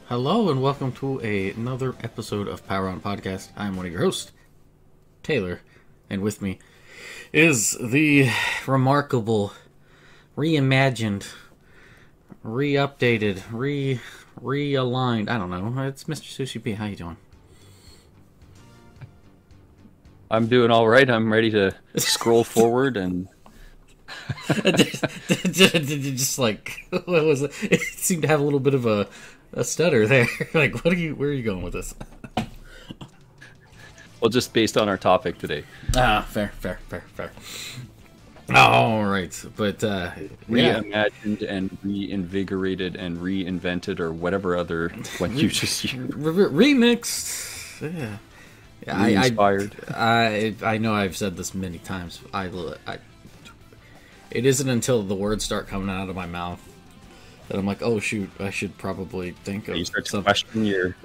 Hello and welcome to another episode of Power On Podcast. I'm one of your hosts, Taylor, and with me is the remarkable, reimagined, re-updated, realigned. I don't know. It's Mr. Sushi P. How you doing? I'm doing all right. I'm ready to scroll forward and Just like what was it? It seemed to have a little bit of a stutter there. Like, where are you going with this? well, just based on our topic today, Fair. All right, but reimagined and reinvigorated and reinvented, or whatever other one you just used. Remixed. Yeah, Re-inspired. I know I've said this many times. It isn't until the words start coming out of my mouth that I'm like, oh shoot, I should probably think of You start to something. question your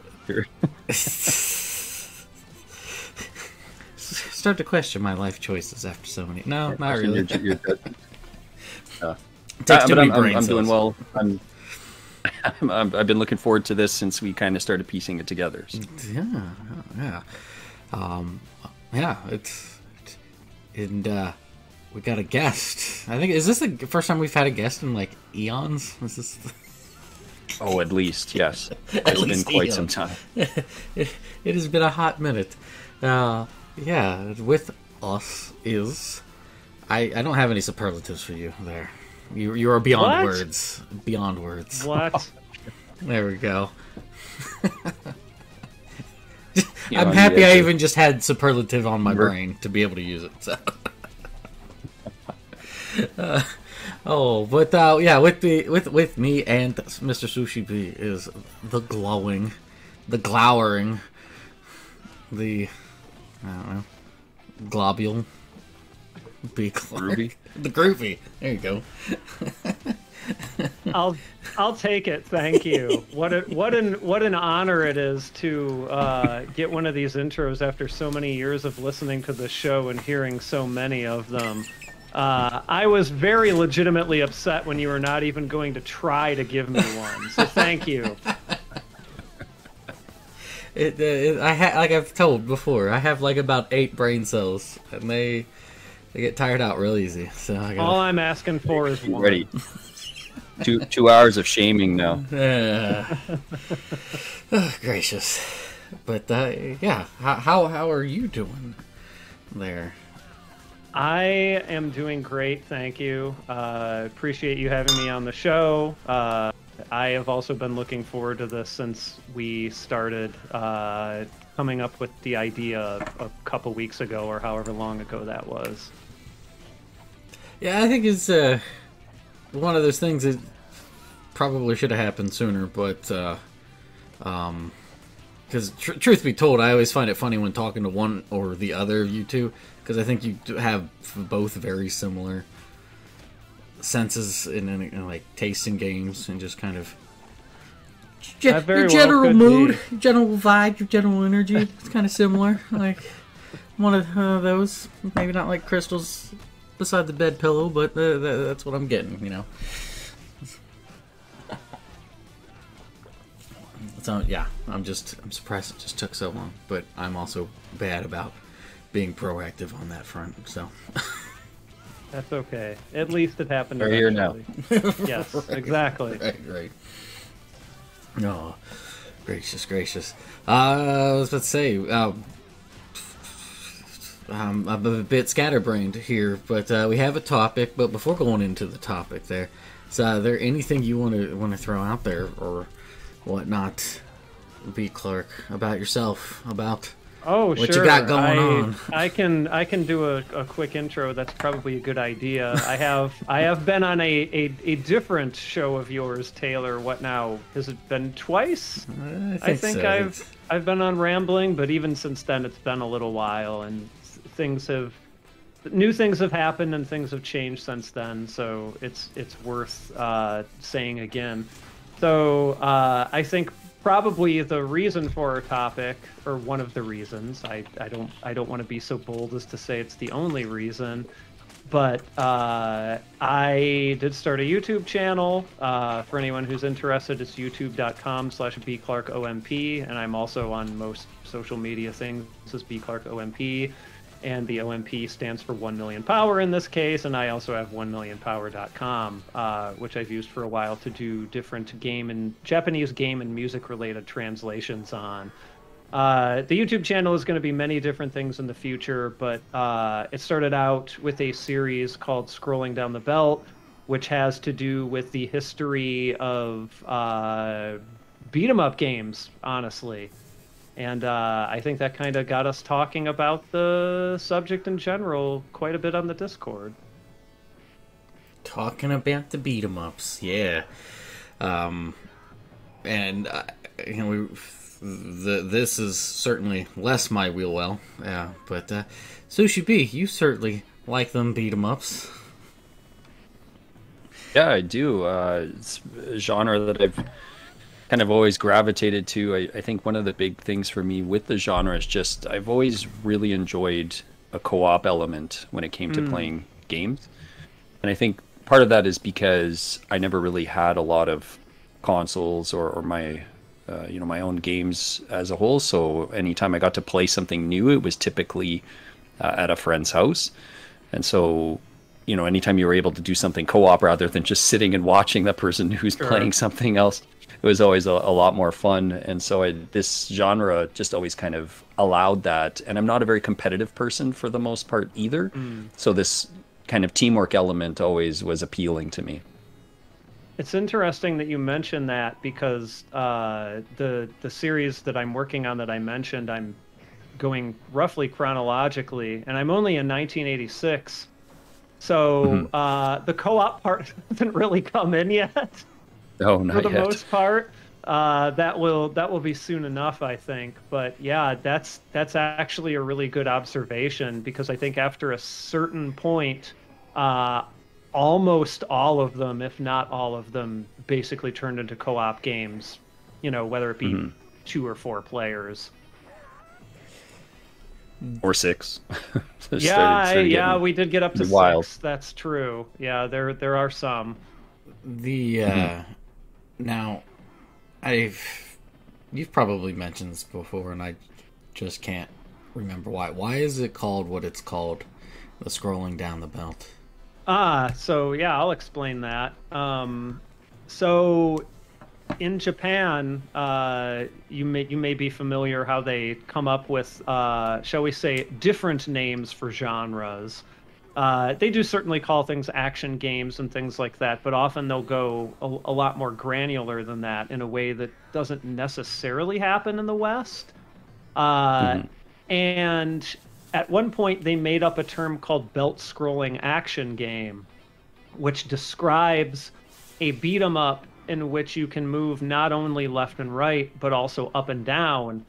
Start to question my life choices after so many. No, not really. your judgment. Takes too But many I'm brain doing cells. well. I've been looking forward to this since we kind of started piecing it together. So. Yeah. It's and we got a guest. I think is this the first time we've had a guest in like eons? Is this? Oh, at least yes. At It's been least quite eons. some time. it has been a hot minute. Yeah, with us is I don't have any superlatives for you there. You are beyond What? words. Beyond words. What? There we go. You I'm know, happy you I have to- even just had superlative on my Remember? brain to be able to use it. So. But yeah, with me and Mr. Sushi B is the glowing, the glowering, the I don't know, globule, B Clark, Groovy. the groovy. There you go. I'll take it. Thank you. What an honor it is to get one of these intros after so many years of listening to the show and hearing so many of them. I was very legitimately upset when you were not even going to try to give me one. So thank you. Like I've told before, I have like about 8 brain cells, and they get tired out real easy. So I gotta, All I'm asking for is one. Ready. 2 hours of shaming now. Oh, gracious. But yeah, how are you doing there? I am doing great, thank you. Appreciate you having me on the show. I have also been looking forward to this since we started coming up with the idea a couple weeks ago, or however long ago that was. Yeah, I think it's one of those things that probably should have happened sooner, but because truth be told, I always find it funny when talking to one or the other of you two, because I think you have both very similar senses in like taste in games and just kind of That very your well general could mood, be. your general vibe, your general energy. It's kind of similar. Like one of those, maybe not like crystals beside the bed pillow, but that's what I'm getting, you know. So yeah, I'm surprised it just took so long, but I'm also bad about being proactive on that front. So That's okay. At least it happened. We're here now. eventually. Yes, exactly. right. Oh, gracious. I was about to say, I'm a bit scatterbrained here, but we have a topic. But before going into the topic, is there anything you want to throw out there or whatnot, B Clark, about yourself, about Oh, what sure. you got going on? I can do a quick intro. That's probably a good idea. I have been on a different show of yours, Taylor. What now? Has it been twice? I think so. I've been on Rambling, but even since then it's been a little while, and new things have happened and things have changed since then. So it's worth saying again. So I think probably the reason for our topic, or one of the reasons, I don't want to be so bold as to say it's the only reason, But I did start a YouTube channel. For anyone who's interested, it's youtube.com/BClarkOMP, and I'm also on most social media things as BClarkOMP, and the OMP stands for 1 million power in this case, and I also have 1millionpower.com, which I've used for a while to do different Japanese game and music related translations on. The YouTube channel is going to be many different things in the future, but it started out with a series called Scrolling Down the Belt, which has to do with the history of beat 'em up games, honestly. And I think that kind of got us talking about the subject in general quite a bit on the Discord. Talking about the beat 'em ups, yeah. And you know, this is certainly less my wheelwell, yeah. But Sushi B, you certainly like them beat 'em ups. Yeah, I do. It's a genre that I've kind of always gravitated to. I think one of the big things for me with the genre is just I've always really enjoyed a co-op element when it came to playing games. And I think part of that is because I never really had a lot of consoles or my my own games as a whole. So anytime I got to play something new, it was typically at a friend's house. And so, anytime you were able to do something co-op rather than just sitting and watching that person who's playing something else, it was always a lot more fun. And so this genre just always kind of allowed that. And I'm not a very competitive person for the most part either. So this kind of teamwork element always was appealing to me. It's interesting that you mentioned that because the series that I'm working on that I mentioned, I'm going roughly chronologically, and I'm only in 1986. So the co-op part hasn't really come in yet. Oh, not for the yet. most part. That will be soon enough, I think. But yeah, that's actually a really good observation, because I think after a certain point, almost all of them, if not all of them, basically turned into co-op games. Whether it be 2 or 4 players. Or 6. Yeah, we did get up to 6. Wild. That's true. Yeah, there are some. Now, you've probably mentioned this before, and I just can't remember why. Why is it called what it's called? The Scrolling Down the Belt. So yeah, I'll explain that. So in Japan, you may be familiar how they come up with, shall we say, different names for genres. They do certainly call things action games and things like that, but often they'll go a lot more granular than that in a way that doesn't necessarily happen in the West. And at one point, they made up a term called belt-scrolling action game, which describes a beat-em-up in which you can move not only left and right, but also up and down,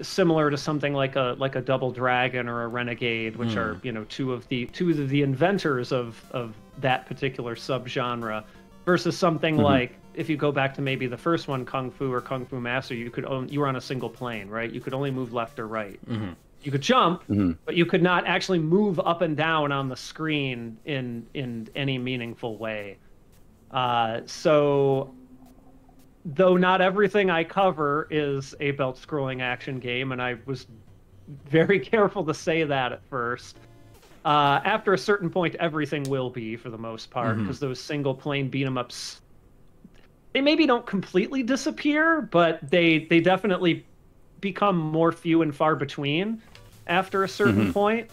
similar to something like a Double Dragon or a Renegade, which are two of the inventors of that particular subgenre, versus something like, if you go back to maybe the first one, Kung Fu or Kung Fu Master, you were on a single plane, right? You could only move left or right. You could jump, but you could not actually move up and down on the screen in any meaningful way. So, though not everything I cover is a belt-scrolling action game, and I was very careful to say that at first, after a certain point, everything will be, for the most part, because those single-plane beat-em-ups, they maybe don't completely disappear, but they definitely become more few and far between after a certain point.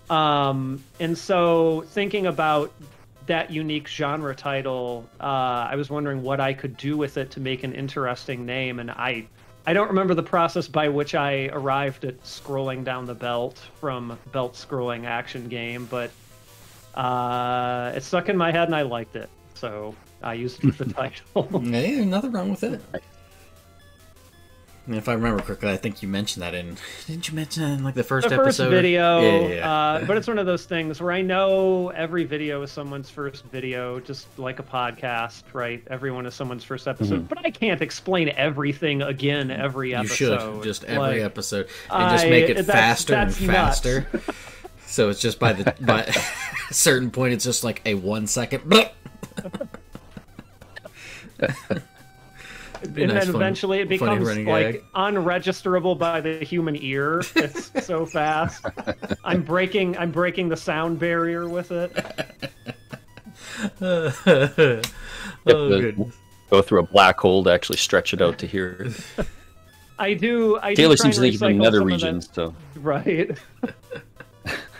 And so, thinking about that unique genre title, I was wondering what I could do with it to make an interesting name, and I don't remember the process by which I arrived at Scrolling Down the Belt from belt scrolling action game, but it stuck in my head and I liked it, so I used it for the title. Yeah, nothing wrong with it. If I remember correctly, I think you mentioned that didn't you mention that in like the first episode? First video. Yeah. But it's one of those things where I know every video is someone's first video, just like a podcast, right? Everyone is someone's first episode. But I can't explain everything again every episode. You should, just every episode. And just make it faster and faster. So it's just by a certain point, it's just like a 1 second. And then eventually it becomes like unregisterable by the human ear. It's so fast. I'm breaking the sound barrier with it. Go through a black hole to actually stretch it out to hear it. I do Taylor try seems to and think of in recycle other some of regions, so right.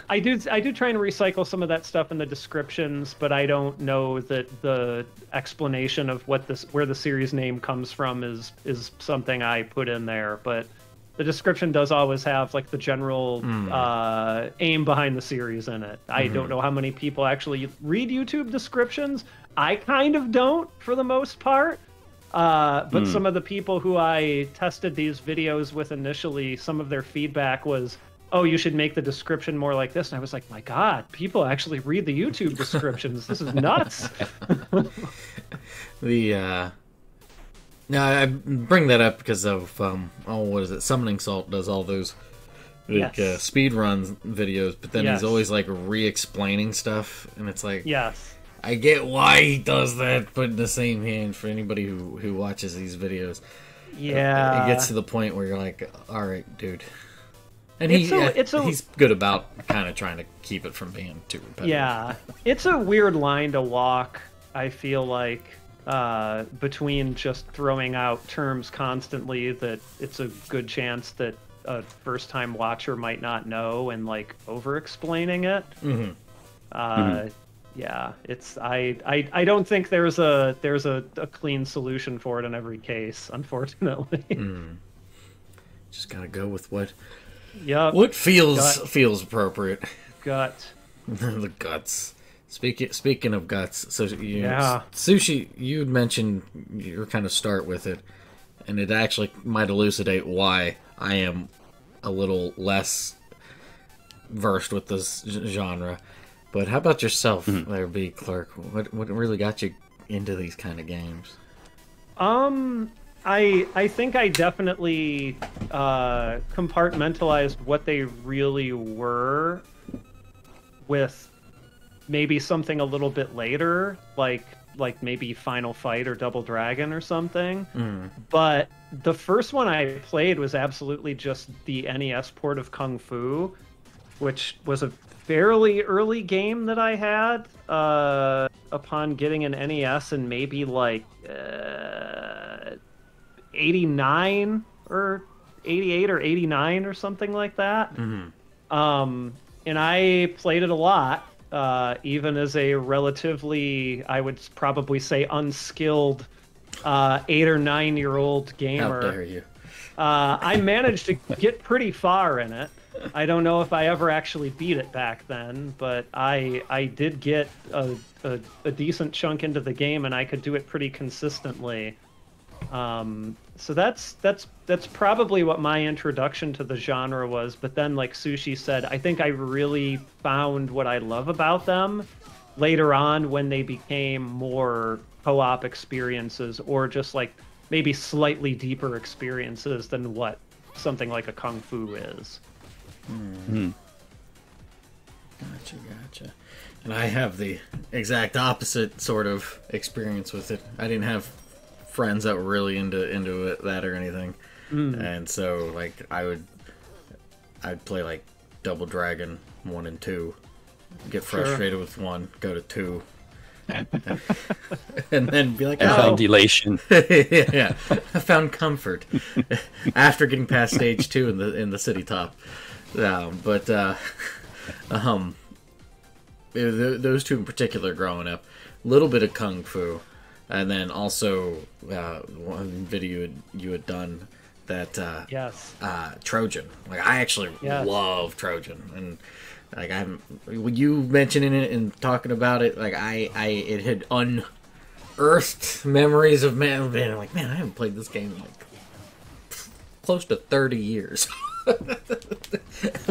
I do try and recycle some of that stuff in the descriptions, but I don't know that the explanation of where the series name comes from is something I put in there. But the description does always have like the general aim behind the series in it. I don't know how many people actually read YouTube descriptions. I kind of don't for the most part. But some of the people who I tested these videos with initially, some of their feedback was, oh, you should make the description more like this. And I was like, my God, people actually read the YouTube descriptions. This is nuts. Now, I bring that up because of, what is it? Summoning Salt does all those speed run videos, but then he's always like re-explaining stuff. And it's like, I get why he does that, but in the same hand, for anybody who watches these videos, it gets to the point where you're like, all right, dude. And he's good about kind of trying to keep it from being too repetitive. Yeah, it's a weird line to walk, I feel like, between just throwing out terms constantly that it's a good chance that a first-time watcher might not know and, like, over-explaining it. Yeah, it's I don't think there's a clean solution for it in every case, unfortunately. Just gotta go with what feels appropriate. Gut. The guts. Speaking of guts, so Sushi, you mentioned your kind of start with it, and it actually might elucidate why I am a little less versed with this genre. But how about yourself, there, BClark? What really got you into these kind of games? I think I definitely compartmentalized what they really were with maybe something a little bit later, like maybe Final Fight or Double Dragon or something. But the first one I played was absolutely just the NES port of Kung Fu, which was a fairly early game that I had upon getting an NES in maybe like 89 or 88 or 89 or something like that. And I played it a lot, even as a relatively, I would probably say, unskilled 8 or 9 year old gamer. How dare you? I managed to get pretty far in it. I don't know if I ever actually beat it back then, but I did get a decent chunk into the game, and I could do it pretty consistently. So that's probably what my introduction to the genre was. But then, like Sushi said, I think I really found what I love about them later on when they became more co-op experiences, or just like maybe slightly deeper experiences than what something like a Kung Fu is. Gotcha. And I have the exact opposite sort of experience with it. I didn't have friends that were really into it, that or anything, and so like I'd play like Double Dragon 1 and 2, get frustrated with 1, go to 2, and then be like, I found elation. I found comfort after getting past stage 2 in the city top. Those two in particular growing up, a little bit of Kung Fu, and then also one video you had done that Trojan. Like I actually love Trojan, and like you mentioning it and talking about it, like it had unearthed memories of being like, man, I haven't played this game in like close to 30 years.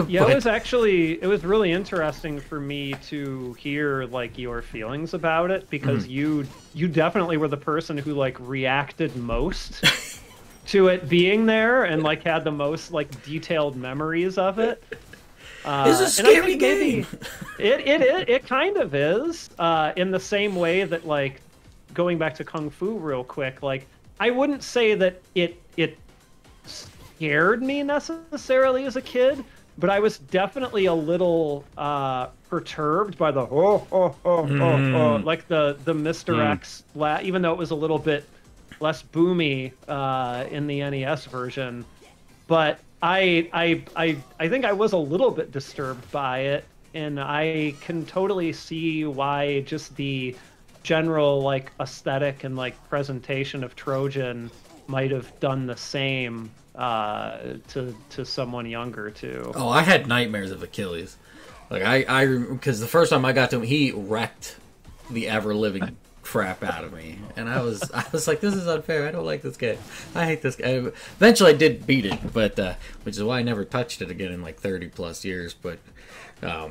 Yeah, it was really interesting for me to hear like your feelings about it, because you definitely were the person who like reacted most to it being there and like had the most like detailed memories of it. It's a scary game. It kind of is, in the same way that, like, going back to Kung Fu real quick, like, I wouldn't say that it scared me necessarily as a kid, but I was definitely a little perturbed by the like the Mr. X, even though it was a little bit less boomy in the NES version. But I think I was a little bit disturbed by it, and I can totally see why just the general, like, aesthetic and, like, presentation of Trojan might have done the same to someone younger too. Oh, I had nightmares of Achilles. Like, I because the first time I got to him, he wrecked the ever living crap out of me, and I was like, this is unfair. I don't like this game. I hate this game. Eventually, I did beat it, but which is why I never touched it again in like 30+ years. But yeah.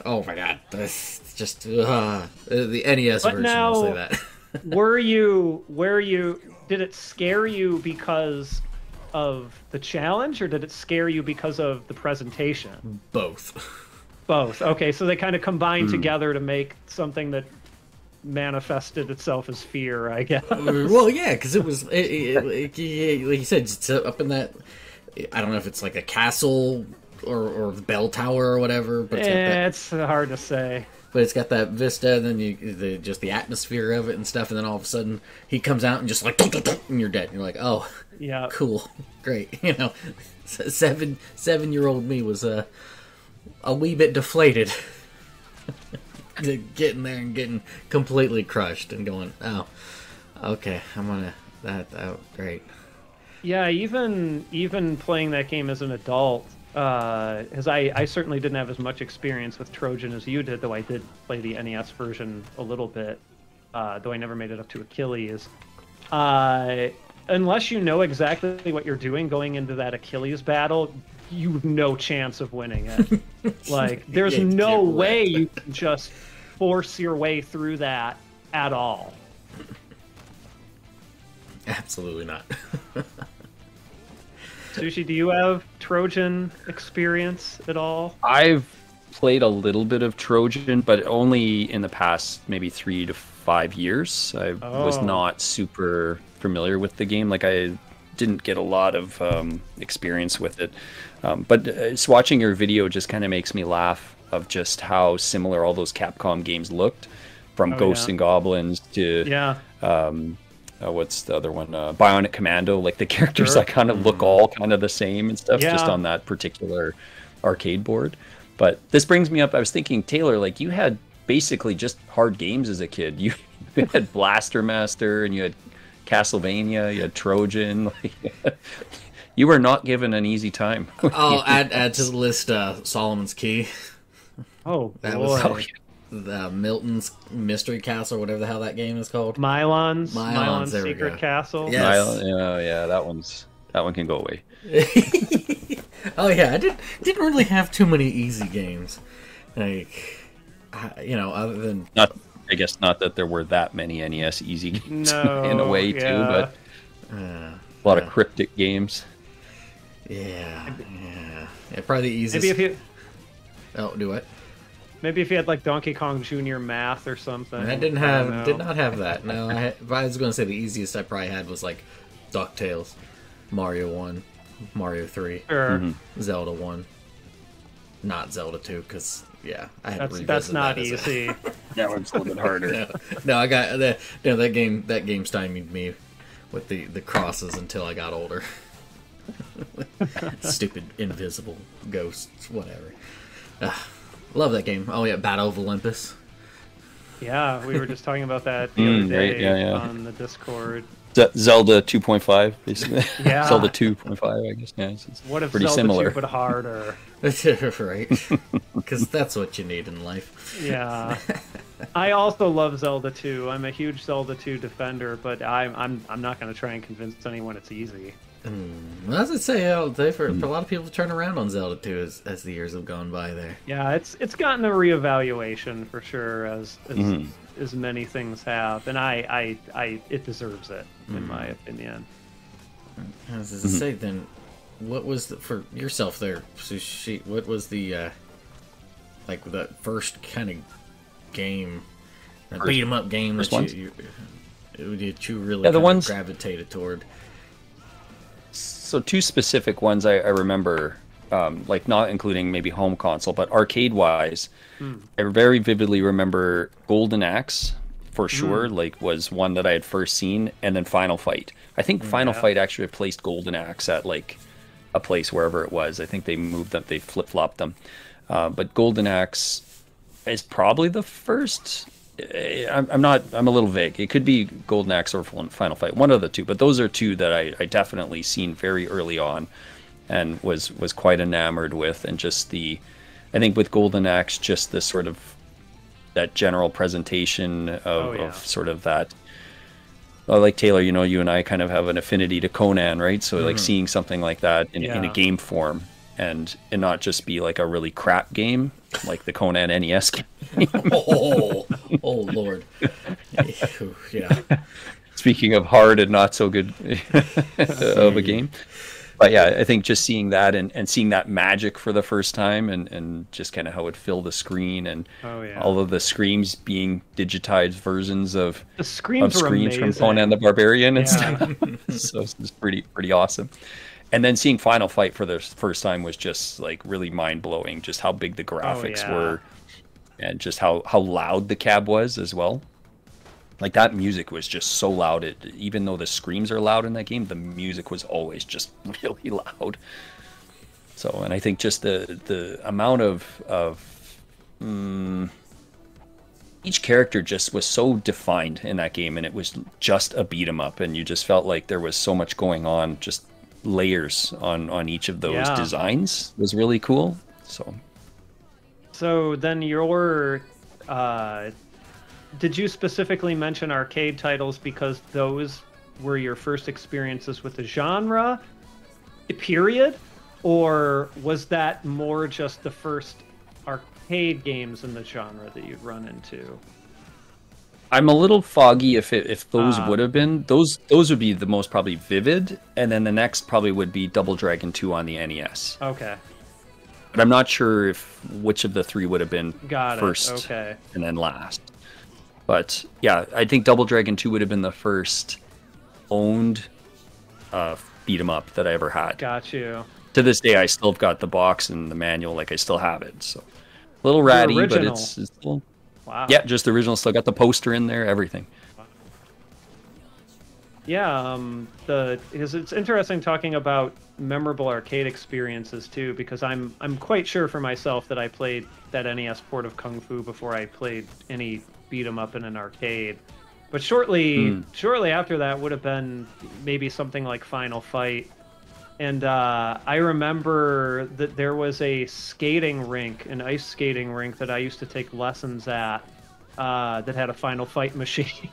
Oh my god, that's just the NES but version. Now, I'll say that. were you? Did it scare you because of the challenge, or did it scare you because of the presentation? Both. Both. Okay, so they kind of combined together to make something that manifested itself as fear, I guess. Well, yeah, because it was, like you said, it's up in that, I don't know if it's like a castle or the bell tower or whatever, but it's hard to say. But it's got that vista, and then just the atmosphere of it and stuff, and then all of a sudden he comes out and just like, and you're dead. And you're like, oh, yeah, cool, great. You know, 7-year-old me was a wee bit deflated, getting there and getting completely crushed and going, oh, okay, I'm gonna that great. Yeah, even playing that game as an adult. As I certainly didn't have as much experience with Trojan as you did, though I did play the NES version a little bit, though I never made it up to Achilles. Unless you know exactly what you're doing going into that Achilles battle, you have no chance of winning it. Like, there's no way you can just force your way through that at all. Absolutely not. Sushi, do you have Trojan experience at all? I've played a little bit of Trojan, but only in the past maybe 3 to 5 years. I was not super familiar with the game. Like, I didn't get a lot of experience with it. But just watching your video just kind of makes me laugh of just how similar all those Capcom games looked, from Ghosts and Goblins to what's the other one? Bionic Commando. Like, the characters that kind of look all kind of the same and stuff, just on that particular arcade board. But this brings me up, I was thinking, Taylor, like, you had basically just hard games as a kid. You had Blaster Master, and you had Castlevania, you had Trojan. Like, you were not given an easy time. I'll add to the list Solomon's Key. Oh, that boy. was the Milton's Mystery Castle, whatever the hell that game is called. Mylon's Secret Castle. Yes. Yeah, that one can go away. Oh yeah, I didn't really have too many easy games, like, other than I guess not that there were that many NES easy games in a way too, but a lot of cryptic games. Yeah, probably the easiest. Maybe if you. Oh, do what? Maybe if you had like Donkey Kong Jr. Math or something. I did not have that. No, I was going to say the easiest I probably had was like DuckTales, Mario 1, Mario 3, Zelda 1, not Zelda 2, because I had to revisit that's not that easy. That one's a little bit harder. No, I got that. No, that game stymied me with the crosses until I got older. Stupid invisible ghosts, whatever. Love that game. Oh yeah, Battle of Olympus. Yeah, we were just talking about that the other day on the Discord. Zelda 2.5, basically. Yeah. Zelda 2.5, I guess. Yeah, it's what if pretty Zelda similar. 2 but harder? Right? Because that's what you need in life. Yeah. I also love Zelda 2. I'm a huge Zelda 2 defender, but I'm not going to try and convince anyone it's easy. Well, as I say, for a lot of people to turn around on Zelda 2 as the years have gone by there. Yeah, it's gotten a reevaluation for sure, as many things have, and it deserves it in my opinion. As I say, then what was for yourself there, Sushi? What was the like the first kind of game, beat 'em up game that you really the ones gravitated toward? So two specific ones I remember, like not including maybe home console, but arcade wise, I very vividly remember Golden Axe for sure. Like was one that I had first seen, and then Final Fight. I think Final Fight actually replaced Golden Axe at like a place wherever it was. I think they moved them, they flip flopped them. But Golden Axe is probably the first. I'm a little vague. It could be Golden Axe or Final Fight, one of the two. But those are two that I definitely seen very early on, and was quite enamored with. And just I think with Golden Axe, just the sort of that general presentation of sort of that. Like Taylor, you and I kind of have an affinity to Conan, right? So like seeing something like that in a game form. And not just be like a really crap game like the Conan NES game. oh Lord. Yeah. Speaking of hard and not so good of a game. But yeah, I think just seeing that and seeing that magic for the first time and just kind of how it filled the screen and all of the screams being digitized versions of the screams from Conan the Barbarian and stuff. So it's pretty awesome. And then seeing Final Fight for the first time was just like really mind blowing. Just how big the graphics were, and just how loud the cab was as well. Like that music was just so loud. Even though the screams are loud in that game, the music was always just really loud. So, and I think just the amount of each character just was so defined in that game, and it was just a beat 'em up, and you just felt like there was so much going on. Just layers on each of those designs was really cool. So then your did you specifically mention arcade titles because those were your first experiences with the genre, period, or was that more just the first arcade games in the genre that you'd run into? I'm a little foggy if those would have been those would be the most probably vivid, and then the next probably would be Double Dragon 2 on the NES. Okay. But I'm not sure which of the three would have been first and then last. But yeah, I think Double Dragon 2 would have been the first owned beat 'em up that I ever had. Got you. To this day, I still have got the box and the manual, like I still have it. So a little ratty, but it's still. Wow. Yeah, just the original. Still got the poster in there, everything. Yeah, because it's interesting talking about memorable arcade experiences too, because I'm quite sure for myself that I played that NES port of Kung Fu before I played any beat 'em up in an arcade. But shortly after that would have been maybe something like Final Fight. And I remember that there was a skating rink, an ice skating rink that I used to take lessons at that had a Final Fight machine.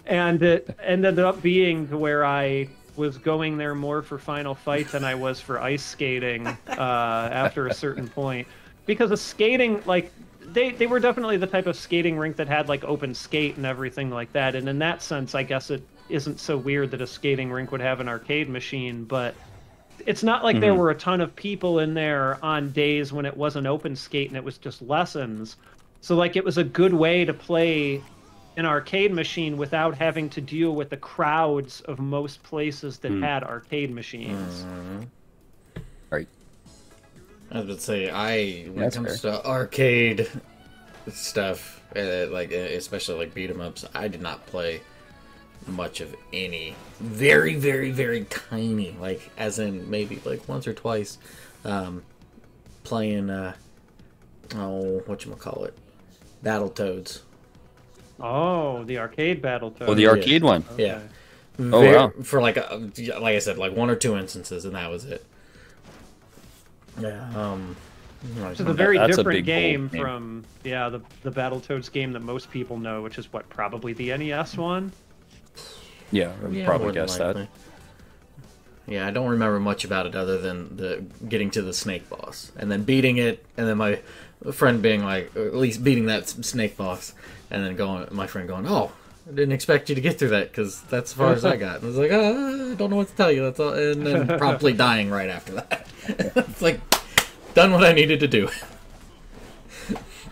And it ended up being to where I was going there more for Final Fight than I was for ice skating after a certain point. Because a skating, like, they were definitely the type of skating rink that had, like, open skate and everything like that. And in that sense, I guess it isn't so weird that a skating rink would have an arcade machine, but it's not like there were a ton of people in there on days when it wasn't open skate and it was just lessons. So like it was a good way to play an arcade machine without having to deal with the crowds of most places that had arcade machines. Right. I was about to say, when it comes to arcade stuff, like especially like beat 'em ups, I did not play much of any. Very, very, very tiny, like as in maybe like once or twice, playing whatchamacallit, Battletoads. Oh, the arcade Battletoads. Oh, the arcade one. Okay. Yeah. Wow. For like I said, like one or two instances, and that was it. Yeah. It's a very different game from the Battletoads game that most people know, which is what, probably the NES one. Yeah, probably guess that. Yeah, I don't remember much about it other than the getting to the snake boss and then beating it, and then my friend being like, or at least beating that snake boss, and then my friend going, "Oh, I didn't expect you to get through that because that's as far as I got. And I was like, I don't know what to tell you. That's all, and then promptly dying right after that. It's like done what I needed to do.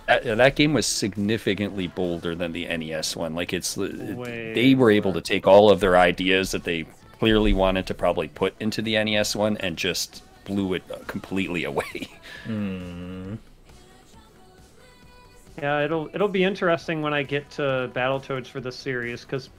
That game was significantly bolder than the NES one. Like Way they were able to take all of their ideas that they clearly wanted to probably put into the NES one and just blew it completely away. Yeah, it'll be interesting when I get to Battletoads for this series, because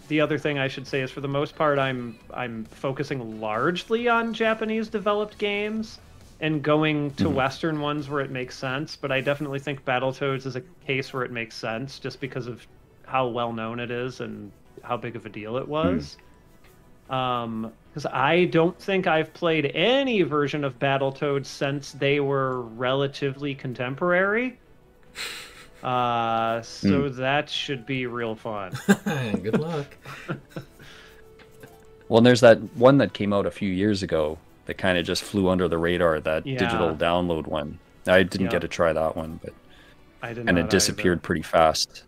the other thing I should say is, for the most part, I'm focusing largely on Japanese developed games and going to Western ones where it makes sense. But I definitely think Battletoads is a case where it makes sense just because of how well known it is and how big of a deal it was. Because I don't think I've played any version of Battletoads since they were relatively contemporary. So that should be real fun. Good luck. Well, and there's that one that came out a few years ago that kind of just flew under the radar, that digital download one. I didn't get to try that one, but and it disappeared pretty fast.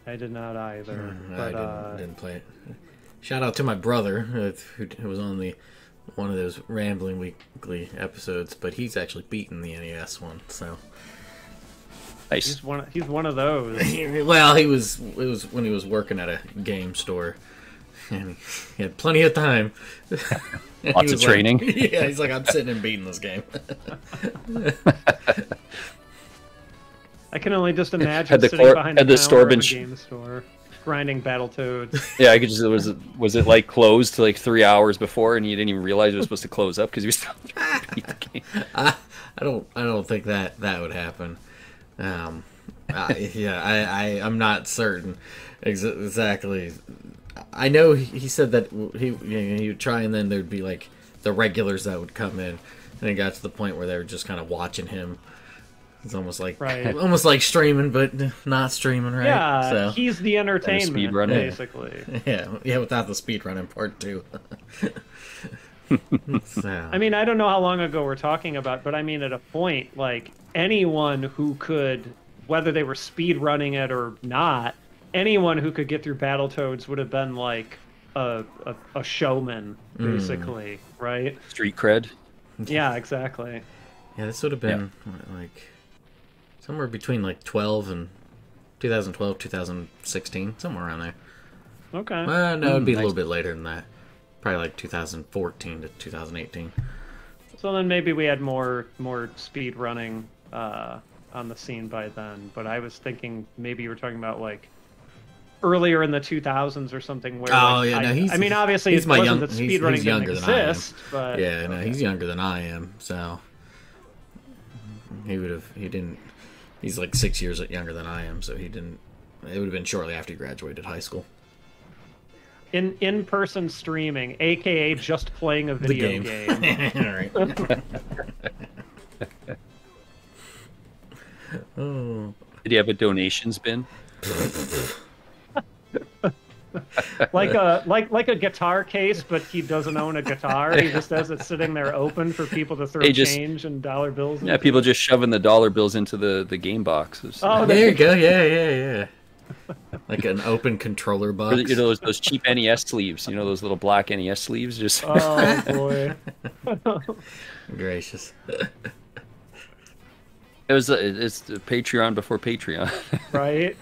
I did not either. But, I didn't play it. Shout out to my brother who was on one of those Rambling Weekly episodes, but he's actually beaten the NES one, so nice. He's one of those. Well, it was when he was working at a game store, and he had plenty of time. Lots of training. Yeah, he's like, I'm sitting and beating this game. I can only just imagine sitting behind the counter of a game store, grinding Battletoads. Yeah, I could just. Was it like closed like 3 hours before, and you didn't even realize it was supposed to close up because you were still trying to beat the game? I don't think that would happen. I'm not certain exactly. I know he said that he would try, and then there'd be like the regulars that would come in, and it got to the point where they were just kind of watching him. It's almost like streaming, but not streaming, right? Yeah, so. He's the entertainment, basically. Yeah, without the speedrunning part too. So. I mean, I don't know how long ago we're talking about, but I mean, at a point, like, anyone who could, whether they were speedrunning it or not, anyone who could get through Battletoads would have been like a showman, basically, right? Street cred. Yeah, exactly. Yeah, this would have been like somewhere between like 2012, 2016, somewhere around there. Okay. No, it'd be a little bit later than that. Probably like 2014 to 2018. So then maybe we had more speed running on the scene by then. But I was thinking maybe you were talking about like earlier in the 2000s or something. Where I mean, obviously it wasn't that speed running didn't exist, but yeah, no, he's younger than I am, so he's like 6 years younger than I am, so it would have been shortly after he graduated high school. In-person streaming, aka just playing a video game. All right. Oh. Did he have a donations bin? like a guitar case, but he doesn't own a guitar. He just has it sitting there open for people to throw change and dollar bills into. Yeah, people just shoving the dollar bills into the game boxes. Oh, there you go. Yeah. Like an open controller box. You know those cheap NES sleeves. You know those little black NES sleeves. Just oh boy. Gracious. It's the Patreon before Patreon. Right.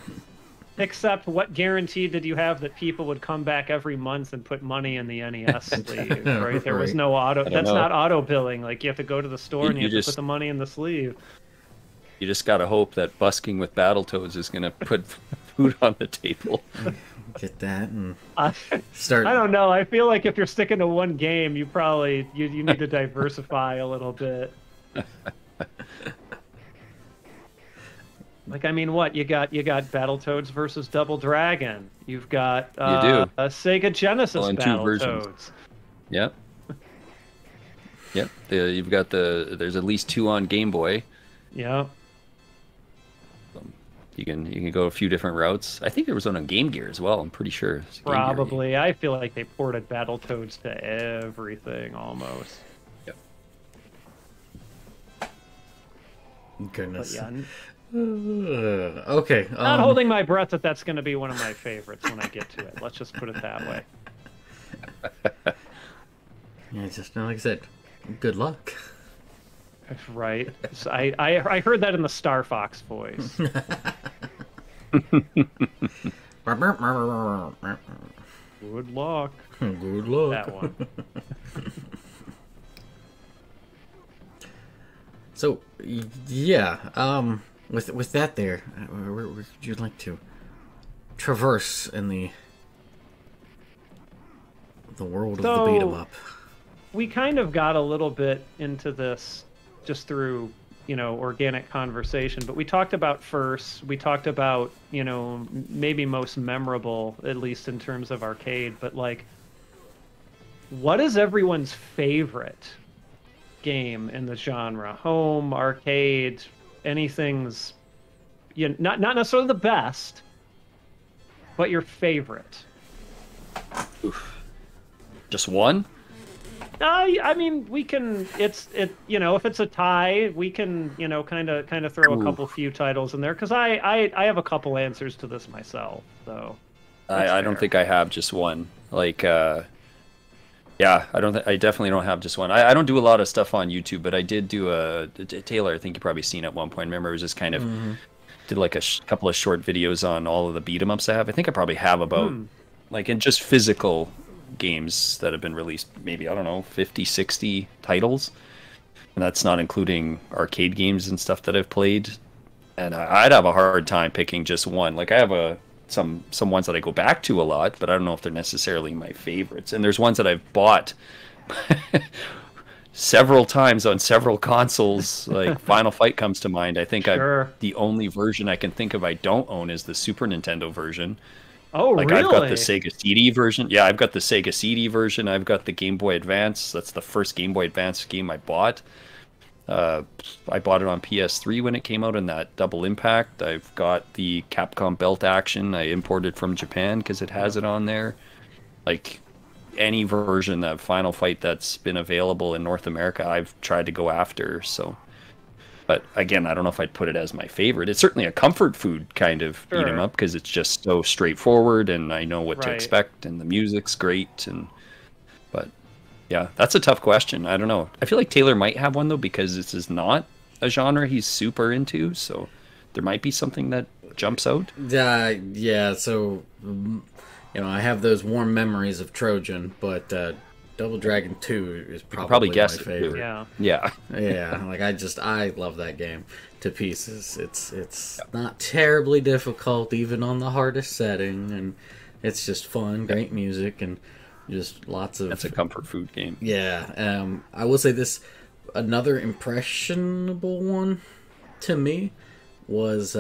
Except, what guarantee did you have that people would come back every month and put money in the NES sleeve? Right. There was no auto. That's not auto billing. Like, you have to go to the store and you have to put the money in the sleeve. You just gotta hope that busking with Battletoads is gonna put food on the table. Get that and start. I don't know. I feel like if you're sticking to one game, you probably you need to diversify a little bit. Like, I mean, what you got Battletoads versus Double Dragon. You've got a Sega Genesis Battletoads. Yep. Yep. You've got there's at least 2 on Game Boy. Yeah. You can go a few different routes. I think there was one on Game Gear as well. I'm pretty sure. Probably. I feel like they ported Battletoads to everything almost. Yep. Goodness. But yeah, Okay. Not holding my breath that that's going to be one of my favorites when I get to it. Let's just put it that way. Yeah, just like I said, good luck. Right. So I heard that in the Star Fox voice. Good luck. Good luck. That one. So, yeah, with that there, where would you like to traverse in the world of the beat 'em up? We kind of got a little bit into this just through, organic conversation, but we talked about first, we talked about, maybe most memorable, at least in terms of arcade, but like, what is everyone's favorite game in the genre? Home, arcade, anything's, not necessarily the best, but your favorite. Oof. Just one? I mean, we can. If it's a tie, we can, kind of throw a couple few titles in there because I have a couple answers to this myself. So I don't think I have just one. Like, yeah, I definitely don't have just one. I don't do a lot of stuff on YouTube, but I did do Taylor. I think you probably seen at one point. Remember, it was just kind of did like a couple of short videos on all of the beat 'em ups I have. I think I probably have about like in just physical games that have been released, maybe, I don't know, 50, 60 titles. And that's not including arcade games and stuff that I've played. And I'd have a hard time picking just one. Like, I have some ones that I go back to a lot, but I don't know if they're necessarily my favorites. And there's ones that I've bought several times on several consoles. Like, Final Fight comes to mind. I think the only version I can think of I don't own is the Super Nintendo version. Oh, like, really? I've got the Sega CD version. Yeah, I've got the Sega CD version. I've got the Game Boy Advance. That's the first Game Boy Advance game I bought. I bought it on PS3 when it came out in that Double Impact. I've got the Capcom Belt Action I imported from Japan because it has it on there. Like, any version of Final Fight that's been available in North America, I've tried to go after. So, but again, I don't know if I'd put it as my favorite. It's certainly a comfort food kind of beat 'em up because it's just so straightforward and I know what to expect and the music's great. But yeah, that's a tough question. I don't know. I feel like Taylor might have one though because this is not a genre he's super into, so there might be something that jumps out. Yeah. So I have those warm memories of Trojan, but Double Dragon 2 is probably my favorite. Yeah. Like, I love that game to pieces. It's not terribly difficult even on the hardest setting, and it's just fun, great music, and just lots of. That's a comfort food game. Yeah. I will say this: another impressionable one to me was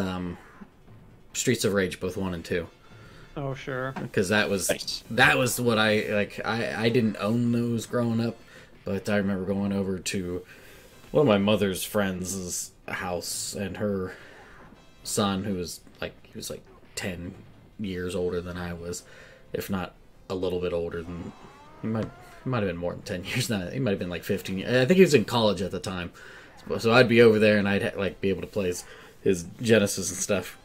Streets of Rage, both 1 and 2. Oh, sure. Because that was what I like. I didn't own those growing up, but I remember going over to one of my mother's friends' house, and her son, he was like 10 years older than I was, if not a little bit older than. He might have been more than 10 years now. He might have been like 15 years. I think he was in college at the time, so I'd be over there and I'd like be able to play his Genesis and stuff.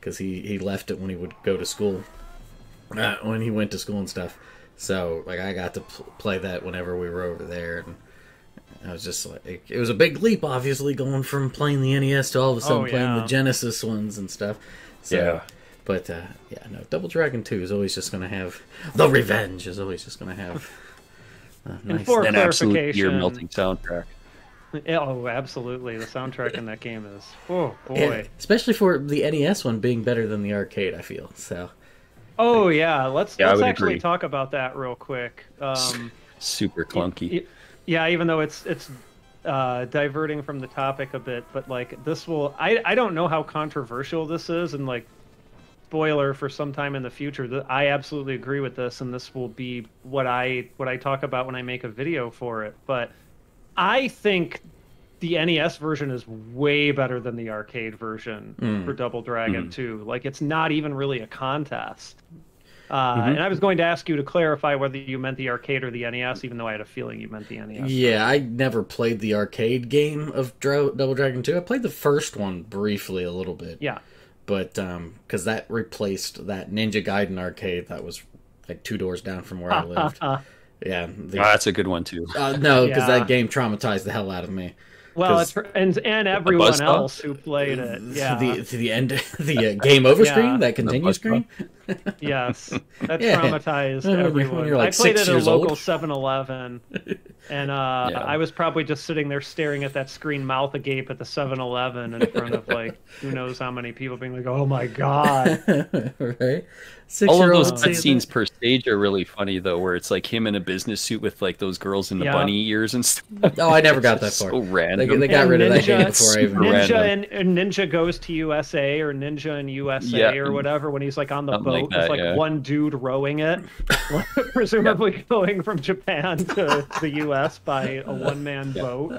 Because he left it when he would go to school, when he went to school and stuff. So like I got to play that whenever we were over there, and I was just like, it was a big leap, obviously, going from playing the NES to all of a sudden playing the Genesis ones and stuff. So, yeah. But Double Dragon 2 is always just going to have the revenge. Is always just going to have nice, an absolute ear-melting soundtrack. Oh, absolutely. The soundtrack in that game is, oh, boy. Yeah, especially for the NES one being better than the arcade, I feel. So. Oh, yeah. Let's actually talk about that real quick. Super clunky. Yeah, even though it's diverting from the topic a bit, but like this will... I don't know how controversial this is, and like, spoiler for some time in the future, I absolutely agree with this, and this will be what I talk about when I make a video for it, but... I think the NES version is way better than the arcade version for Double Dragon 2. Like, it's not even really a contest. And I was going to ask you to clarify whether you meant the arcade or the NES, even though I had a feeling you meant the NES. Yeah, I never played the arcade game of Double Dragon 2. I played the first one briefly a little bit. Yeah. But, because that replaced that Ninja Gaiden arcade that was like 2 doors down from where I lived. Yeah. That's a good one, too. No, because that game traumatized the hell out of me. Well, and everyone else who played it. Yeah. The end, the game over screen, that continue screen. Yes, that traumatized everyone. When you're like I played it at a local old. 7-Eleven, and I was probably just sitting there staring at that screen, mouth agape at the 7-Eleven in front of like who knows how many people, being like, "Oh my god!" Right? All of those cutscenes per stage are really funny though, where it's like him in a business suit with like those girls in the bunny ears and stuff. Oh, I never got that far. So random. They got rid of that game before I even. Ninja goes to USA or Ninja in USA or whatever when he's like on the boat. It's like one dude rowing it, presumably going from Japan to the US by a one-man boat.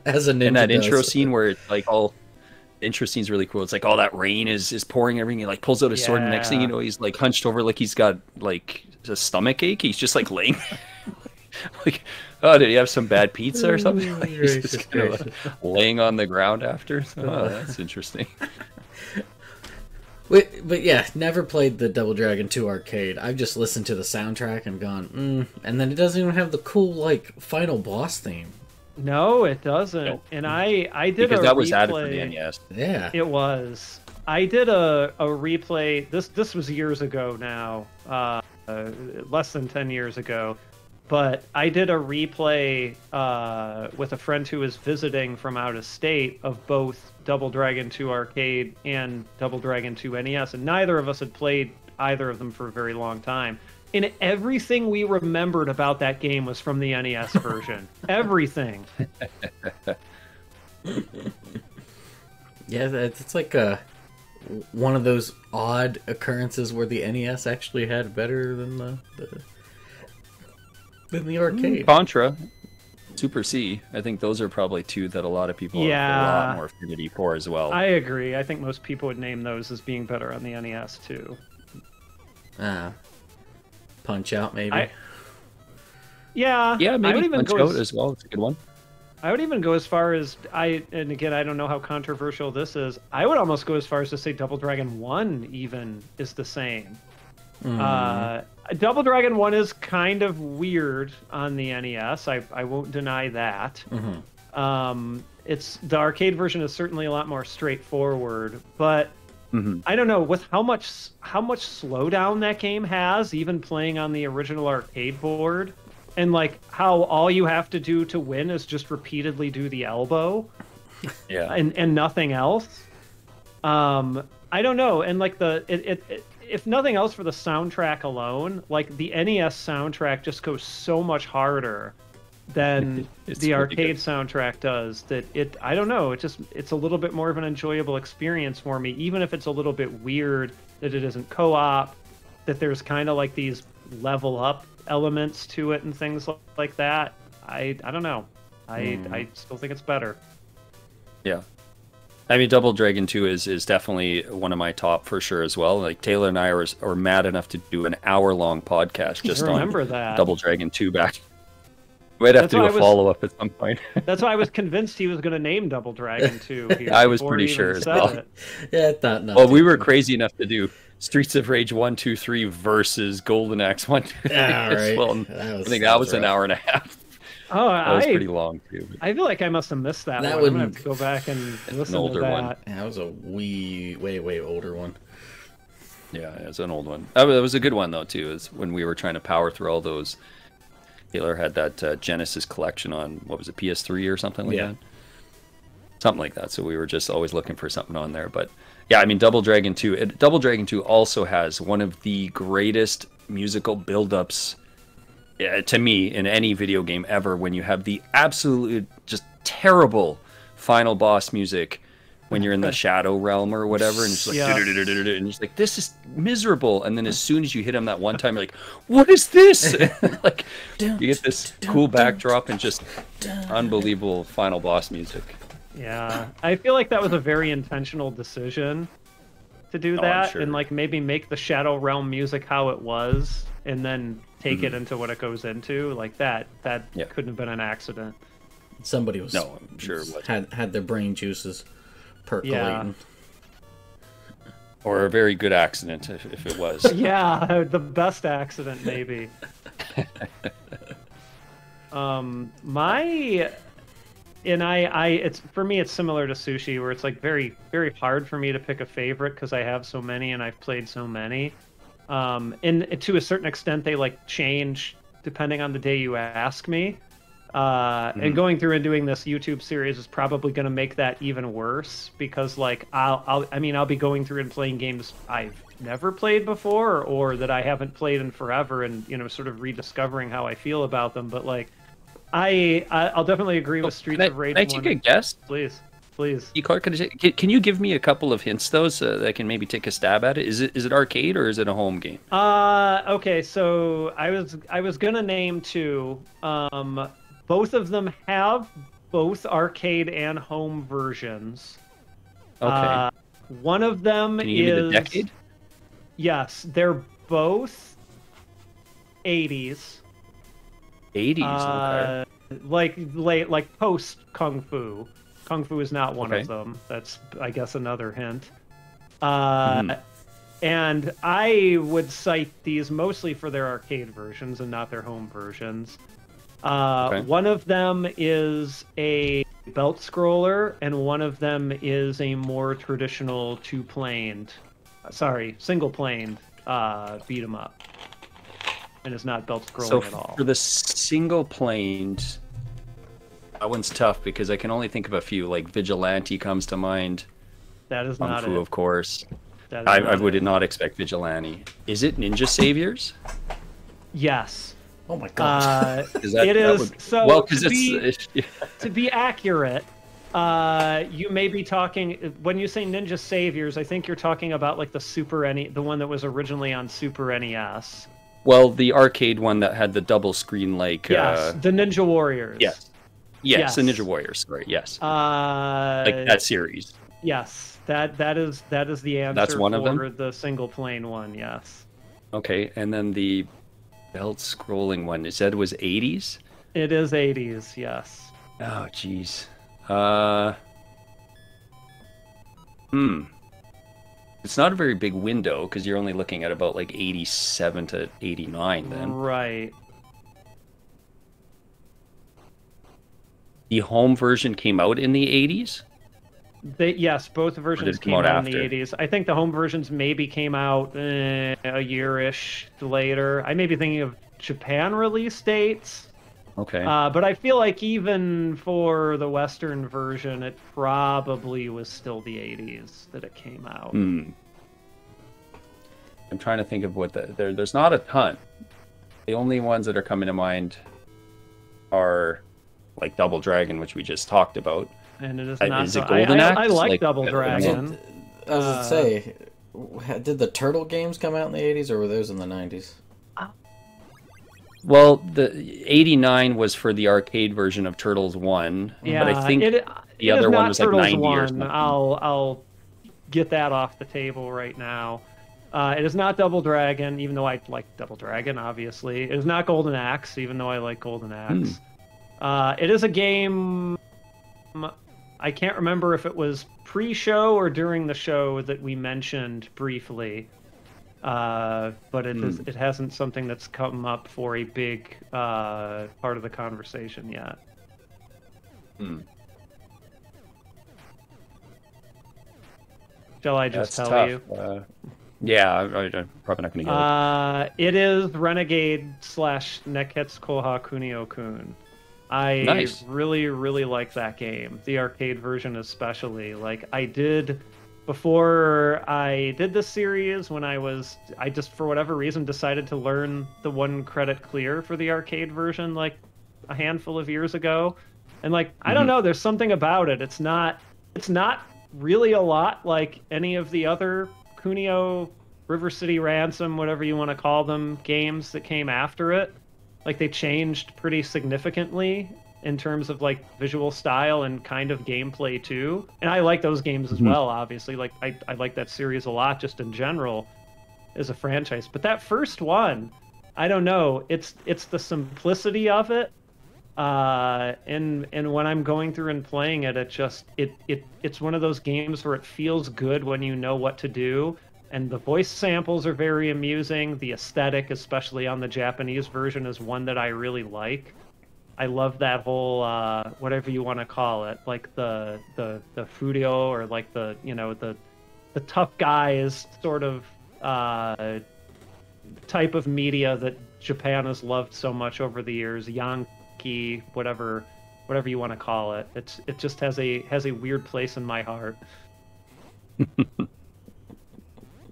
As a ninja. And that intro scene where it's like all. Intro scene's really cool. It's like all that rain is pouring everything. He like pulls out his sword, and next thing you know, he's like hunched over like he's got like a stomach ache. He's just like laying like, oh, did he have some bad pizza or something? Like, he's just kind of laying on the ground after. Oh, that's interesting. But yeah, never played the Double Dragon 2 arcade. I've just listened to the soundtrack and gone, and then it doesn't even have the cool like final boss theme. No, it doesn't. Nope. And I did because a that replay. was added for the NES. Yeah, it was. I did a replay. This was years ago now, less than 10 years ago. But I did a replay with a friend who was visiting from out of state of both Double Dragon 2 arcade and Double Dragon 2 NES, and neither of us had played either of them for a very long time. And everything we remembered about that game was from the NES version. Everything. Yeah, it's like one of those odd occurrences where the NES actually had better than the arcade. Contra, Super C. I think those are probably two that a lot of people have a lot more affinity for as well. I agree. I think most people would name those as being better on the NES too. Punch Out, maybe. Yeah, maybe Punch Out as well. It's a good one. I would even go as far as and again, I don't know how controversial this is. I would almost go as far as to say Double Dragon 1 even is the same. Double Dragon 1 is kind of weird on the NES. I won't deny that. It's the arcade version is certainly a lot more straightforward, but I don't know with how much slowdown that game has, even playing on the original arcade board, and like how all you have to do to win is just repeatedly do the elbow, and nothing else. I don't know, and like if nothing else for the soundtrack alone, like the NES soundtrack just goes so much harder than the arcade soundtrack does that I don't know, it's a little bit more of an enjoyable experience for me, even if it's a little bit weird that it isn't co-op, that there's kind of like these level up elements to it and things like that. I don't know. I still think it's better. Yeah. I mean, Double Dragon 2 is definitely one of my top for sure as well. Like Taylor and I are mad enough to do an hour-long podcast just on Double Dragon 2 back. We'd have to do a follow-up at some point. That's why I was convinced he was going to name Double Dragon 2 here. I was pretty sure as well. Yeah, I thought not. Well, we were crazy enough to do Streets of Rage 1, 2, 3 versus Golden Axe 1, 2, 3 as well. I think that was an hour and a half. Oh, that was pretty long too. I feel like I must have missed that one. I'm gonna have to go back and listen to that. One. Yeah, that was a way older one. Yeah, it was an old one. That was a good one though too. Is when we were trying to power through all those. Taylor had that Genesis collection on what was it, PS3 or something like that. Something like that. So we were just always looking for something on there. But yeah, I mean, Double Dragon 2. Double Dragon 2 also has one of the greatest musical build-ups. To me, in any video game ever, when you have the absolute just terrible final boss music when you're in the shadow realm or whatever, and it's like, and it's like, this is miserable. And then as soon as you hit him that one time, you're like, what is this? Like, you get this cool backdrop and just unbelievable final boss music. Yeah, I feel like that was a very intentional decision. to do I'm that sure. and like maybe make the Shadow Realm music how it was, and then take it into what it goes into. Like that couldn't have been an accident. Somebody was No, I'm sure it was. had their brain juices percolating. Or a very good accident if it was. Yeah, the best accident maybe. It's for me, it's similar to Sushi, where it's like very, very hard for me to pick a favorite because I have so many and I've played so many. And to a certain extent, they like change depending on the day you ask me. And going through and doing this YouTube series is probably going to make that even worse because like I'll be going through and playing games I've never played before or that I haven't played in forever, and sort of rediscovering how I feel about them. But like I'll definitely agree with Streets of Rage. Can I take a guess? Please. Clark, can you give me a couple of hints though, so that I can maybe take a stab at it? Is it arcade or is it a home game? Okay, so I was gonna name two. Both of them have both arcade and home versions. Okay. One of them Can you give me the decade? Yes, they're both 80s. 80s. Okay. Like post Kung Fu. Kung Fu is not one of them. That's, I guess, another hint. And I would cite these mostly for their arcade versions and not their home versions. One of them is a belt scroller, and one of them is a more traditional single-planed beat 'em up, and it's not belt scrolling at all. For the single-planed, that one's tough because I can only think of a few. Like Vigilante comes to mind. That is Kung not Fu, it. of course. I would not expect Vigilante. Is it Ninja Saviors? Yes. Oh my god! To be accurate, you may be talking when you say Ninja Saviors. I think you're talking about like the one that was originally on Super NES. Well, the arcade one that had the double screen, like yes, the Ninja Warriors. Yes, the Ninja Warriors. Sorry, yes. Like that series. Yes, that is the answer. That's one of them? For the single plane one. Yes. Okay, and then the belt scrolling one, it said was 80s? It is 80s, yes. Oh, jeez. It's not a very big window because you're only looking at about like 87 to 89 then. Right. The home version came out in the 80s? Yes, both versions came out in the after? 80s. I think the home versions maybe came out a year-ish later. I may be thinking of Japan release dates. Okay. But I feel like even for the Western version, it probably was still the 80s that it came out. I'm trying to think of what there's not a ton. The only ones that are coming to mind are like Double Dragon, which we just talked about. And it is not. Is it Golden Axe? I like Double Dragon. I was gonna say, did the Turtle games come out in the 80s or were those in the 90s? Well, the 89 was for the arcade version of Turtles 1, yeah, but I think the other one was like Turtles 90 1. or something. I'll get that off the table right now. It is not Double Dragon, even though I like Double Dragon, obviously. It is not Golden Axe, even though I like Golden Axe. It is a game... I can't remember if it was pre-show or during the show that we mentioned briefly, but it hasn't something that's come up for a big part of the conversation yet. Shall I just tell you? Yeah, I'm probably not going to get it. It is Renegade / Neketsu Koha Kunio-kun. I really, really like that game. The arcade version especially. Like, before I did this series, when I just, for whatever reason, decided to learn the 1 credit clear for the arcade version, like, a handful of years ago. And, like, I don't know, there's something about it. It's not really a lot like any of the other Kunio, River City Ransom, whatever you want to call them, games that came after it. Like, they changed pretty significantly in terms of like visual style and kind of gameplay too. And I like those games as well, obviously. Like I like that series a lot just in general as a franchise. But that first one, I don't know, it's the simplicity of it. And when I'm going through and playing it, it's one of those games where it feels good when you know what to do. And the voice samples are very amusing. The aesthetic, especially on the Japanese version, is one that I really like. I love that whole whatever you want to call it, like the Furio, or like the the tough guys sort of type of media that Japan has loved so much over the years. Yankee, whatever you want to call it. It just has a weird place in my heart.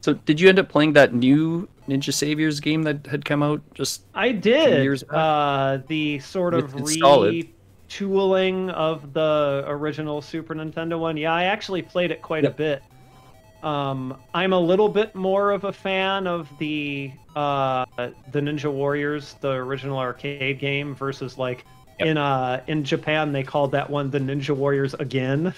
So did you end up playing that new Ninja Saviors game that had come out just I did. 2 years back? The sort of It's solid. retooling of the original Super Nintendo one. Yeah, I actually played it quite a bit. I'm a little bit more of a fan of the Ninja Warriors, the original arcade game, versus like in Japan they called that one the Ninja Warriors again.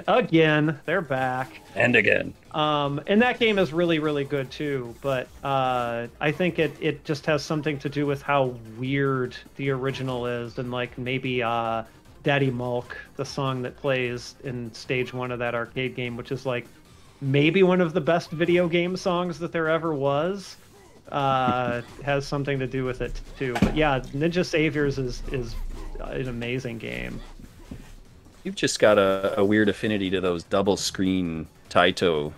Again, they're back. And again. And that game is really, really good too, but I think it just has something to do with how weird the original is, and like maybe Daddy Mulk, the song that plays in stage 1 of that arcade game, which is like maybe one of the best video game songs that there ever was, has something to do with it too. But yeah, Ninja Saviors is an amazing game. You've just got a weird affinity to those double screen Taito.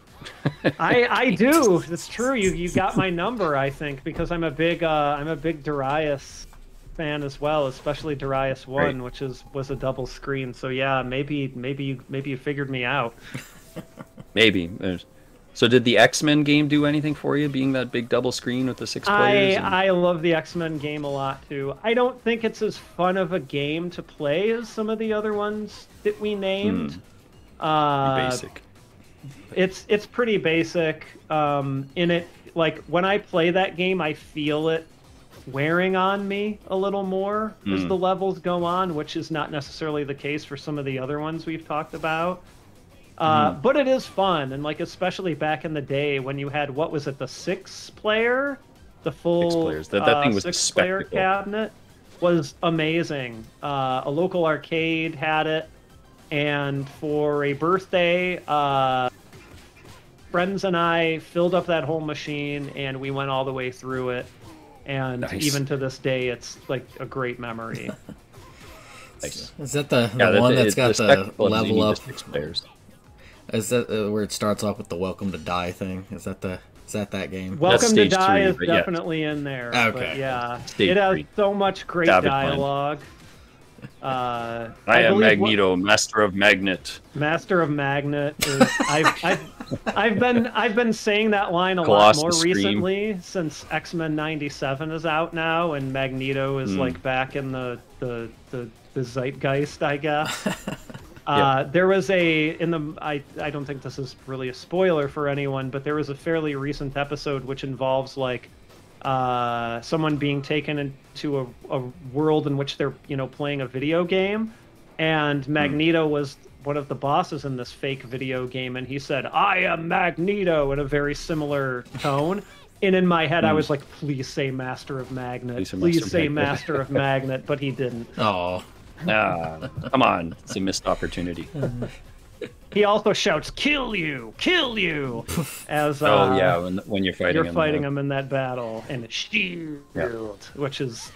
I do. It's true. You got my number, I think, because I'm a big Darius fan as well, especially Darius 1, right, which was a double screen. So yeah, maybe you figured me out. Maybe. So did the X-Men game do anything for you, being that big double screen with the 6 players? I love the X-Men game a lot too. I don't think it's as fun of a game to play as some of the other ones that we named. Basic. It's pretty basic. In it, like when I play that game, I feel it wearing on me a little more as the levels go on, which is not necessarily the case for some of the other ones we've talked about. But it is fun, and like especially back in the day when you had, what was it, the 6-player, the full 6 players. That thing was 6-player cabinet was amazing. A local arcade had it, and for a birthday, friends and I filled up that whole machine, and we went all the way through it. And nice. Even to this day, it's like a great memory. Nice. Is that the one that's got the level up? 6 players. Is that where it starts off with the Welcome to Die thing? Is that that game? Welcome to Die is definitely in there. Okay. But yeah, it has so much great dialogue. I am Magneto, Master of Magnet. Master of Magnet is I've been saying that line a lot more recently since X-Men '97 is out now, and Magneto is like back in the zeitgeist, I guess. There was I don't think this is really a spoiler for anyone, but there was a fairly recent episode which involves like someone being taken into a world in which they're playing a video game, and Magneto was one of the bosses in this fake video game, and he said, "I am Magneto," in a very similar tone. And in my head, I was like, "Please say Master of Magnet. Please say Master of Magnet," but he didn't. Oh. Come on, it's a missed opportunity. He also shouts, "Kill you! Kill you!" As when you're fighting him in that battle, and shield, which is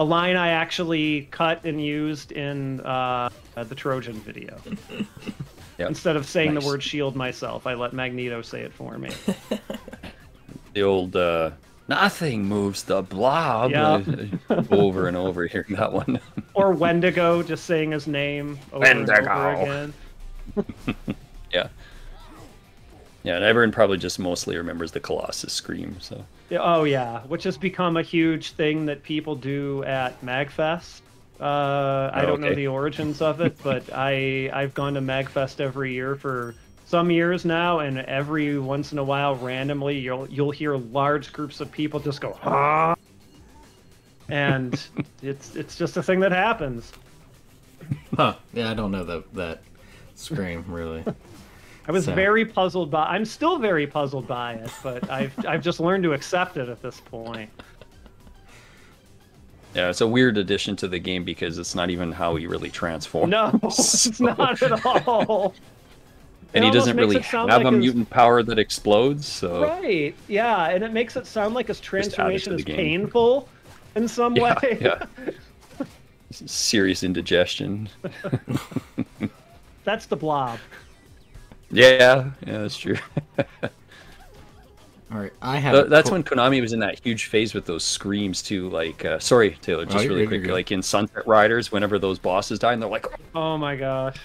a line I actually cut and used in the Trojan video. Instead of saying the word shield myself, I let Magneto say it for me. The old nothing moves the blob. Over and over, hearing that one. Or Wendigo, just saying his name over and over again. Yeah, and everyone probably just mostly remembers the Colossus scream. So. Oh yeah, which has become a huge thing that people do at MagFest. I don't know the origins of it, but I've gone to MagFest every year for some years now, and every once in a while, randomly, you'll hear large groups of people just go, "Ah!" and it's just a thing that happens. Huh. Yeah, I don't know that scream really. I was very puzzled by. I'm still very puzzled by it, but I've just learned to accept it at this point. Yeah, it's a weird addition to the game because it's not even how he really transforms. No, it's not at all. And he doesn't really have a mutant power that explodes, so... Right, yeah, and it makes it sound like his transformation is painful in some way. Yeah. Serious indigestion. That's the Blob. Yeah, that's true. All right, I have. That's when Konami was in that huge phase with those screams too. Like, sorry, Taylor, just really quick. Like in Sunset Riders, whenever those bosses die, and they're like, "Oh my gosh!"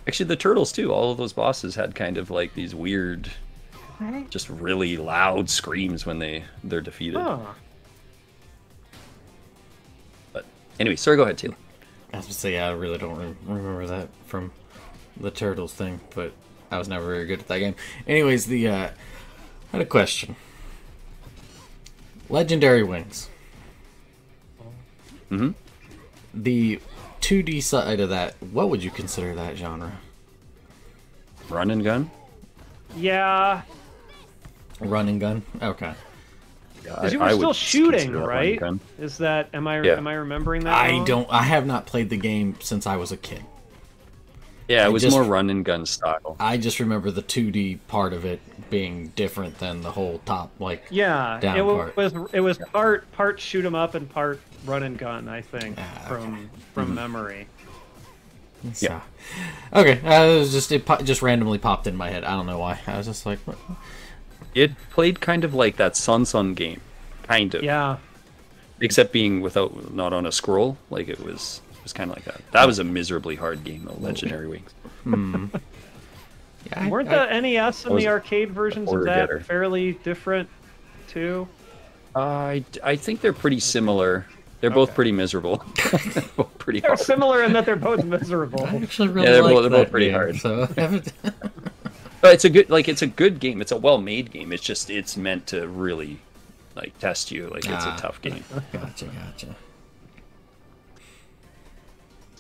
Actually, the Turtles too. All of those bosses had kind of like these weird, just really loud screams when they're defeated. Huh. But anyway, sorry. Go ahead, Taylor. I was gonna say, I really don't remember that from the Turtles thing, but I was never very good at that game. Anyways, I had a question. Legendary Wings. Mm-hmm. The 2D side of that, what would you consider that genre? Run and gun? Yeah. Run and gun? Okay. Because you were still shooting, right? Is that am I remembering that wrong? I have not played the game since I was a kid. Yeah, it was more run and gun style. I just remember the 2D part of it being different than the whole top down part. It was part shoot 'em up and part run and gun, I think, from memory. So, yeah. Okay. It just randomly popped in my head. I don't know why. I was just like, what? It played kind of like that Sun game, kind of. Yeah. Except being not on a scroll, like it was kind of like that. That was a miserably hard game, though, Legendary Wings. Yeah, weren't the NES and the arcade versions of that fairly different, too? I think they're pretty similar. They're both pretty miserable. Both pretty hard. They're similar in that they're both miserable. I actually really they're both pretty hard. So. But it's a good game. It's a well-made game. It's just it's meant to really test you. It's a tough game. Gotcha.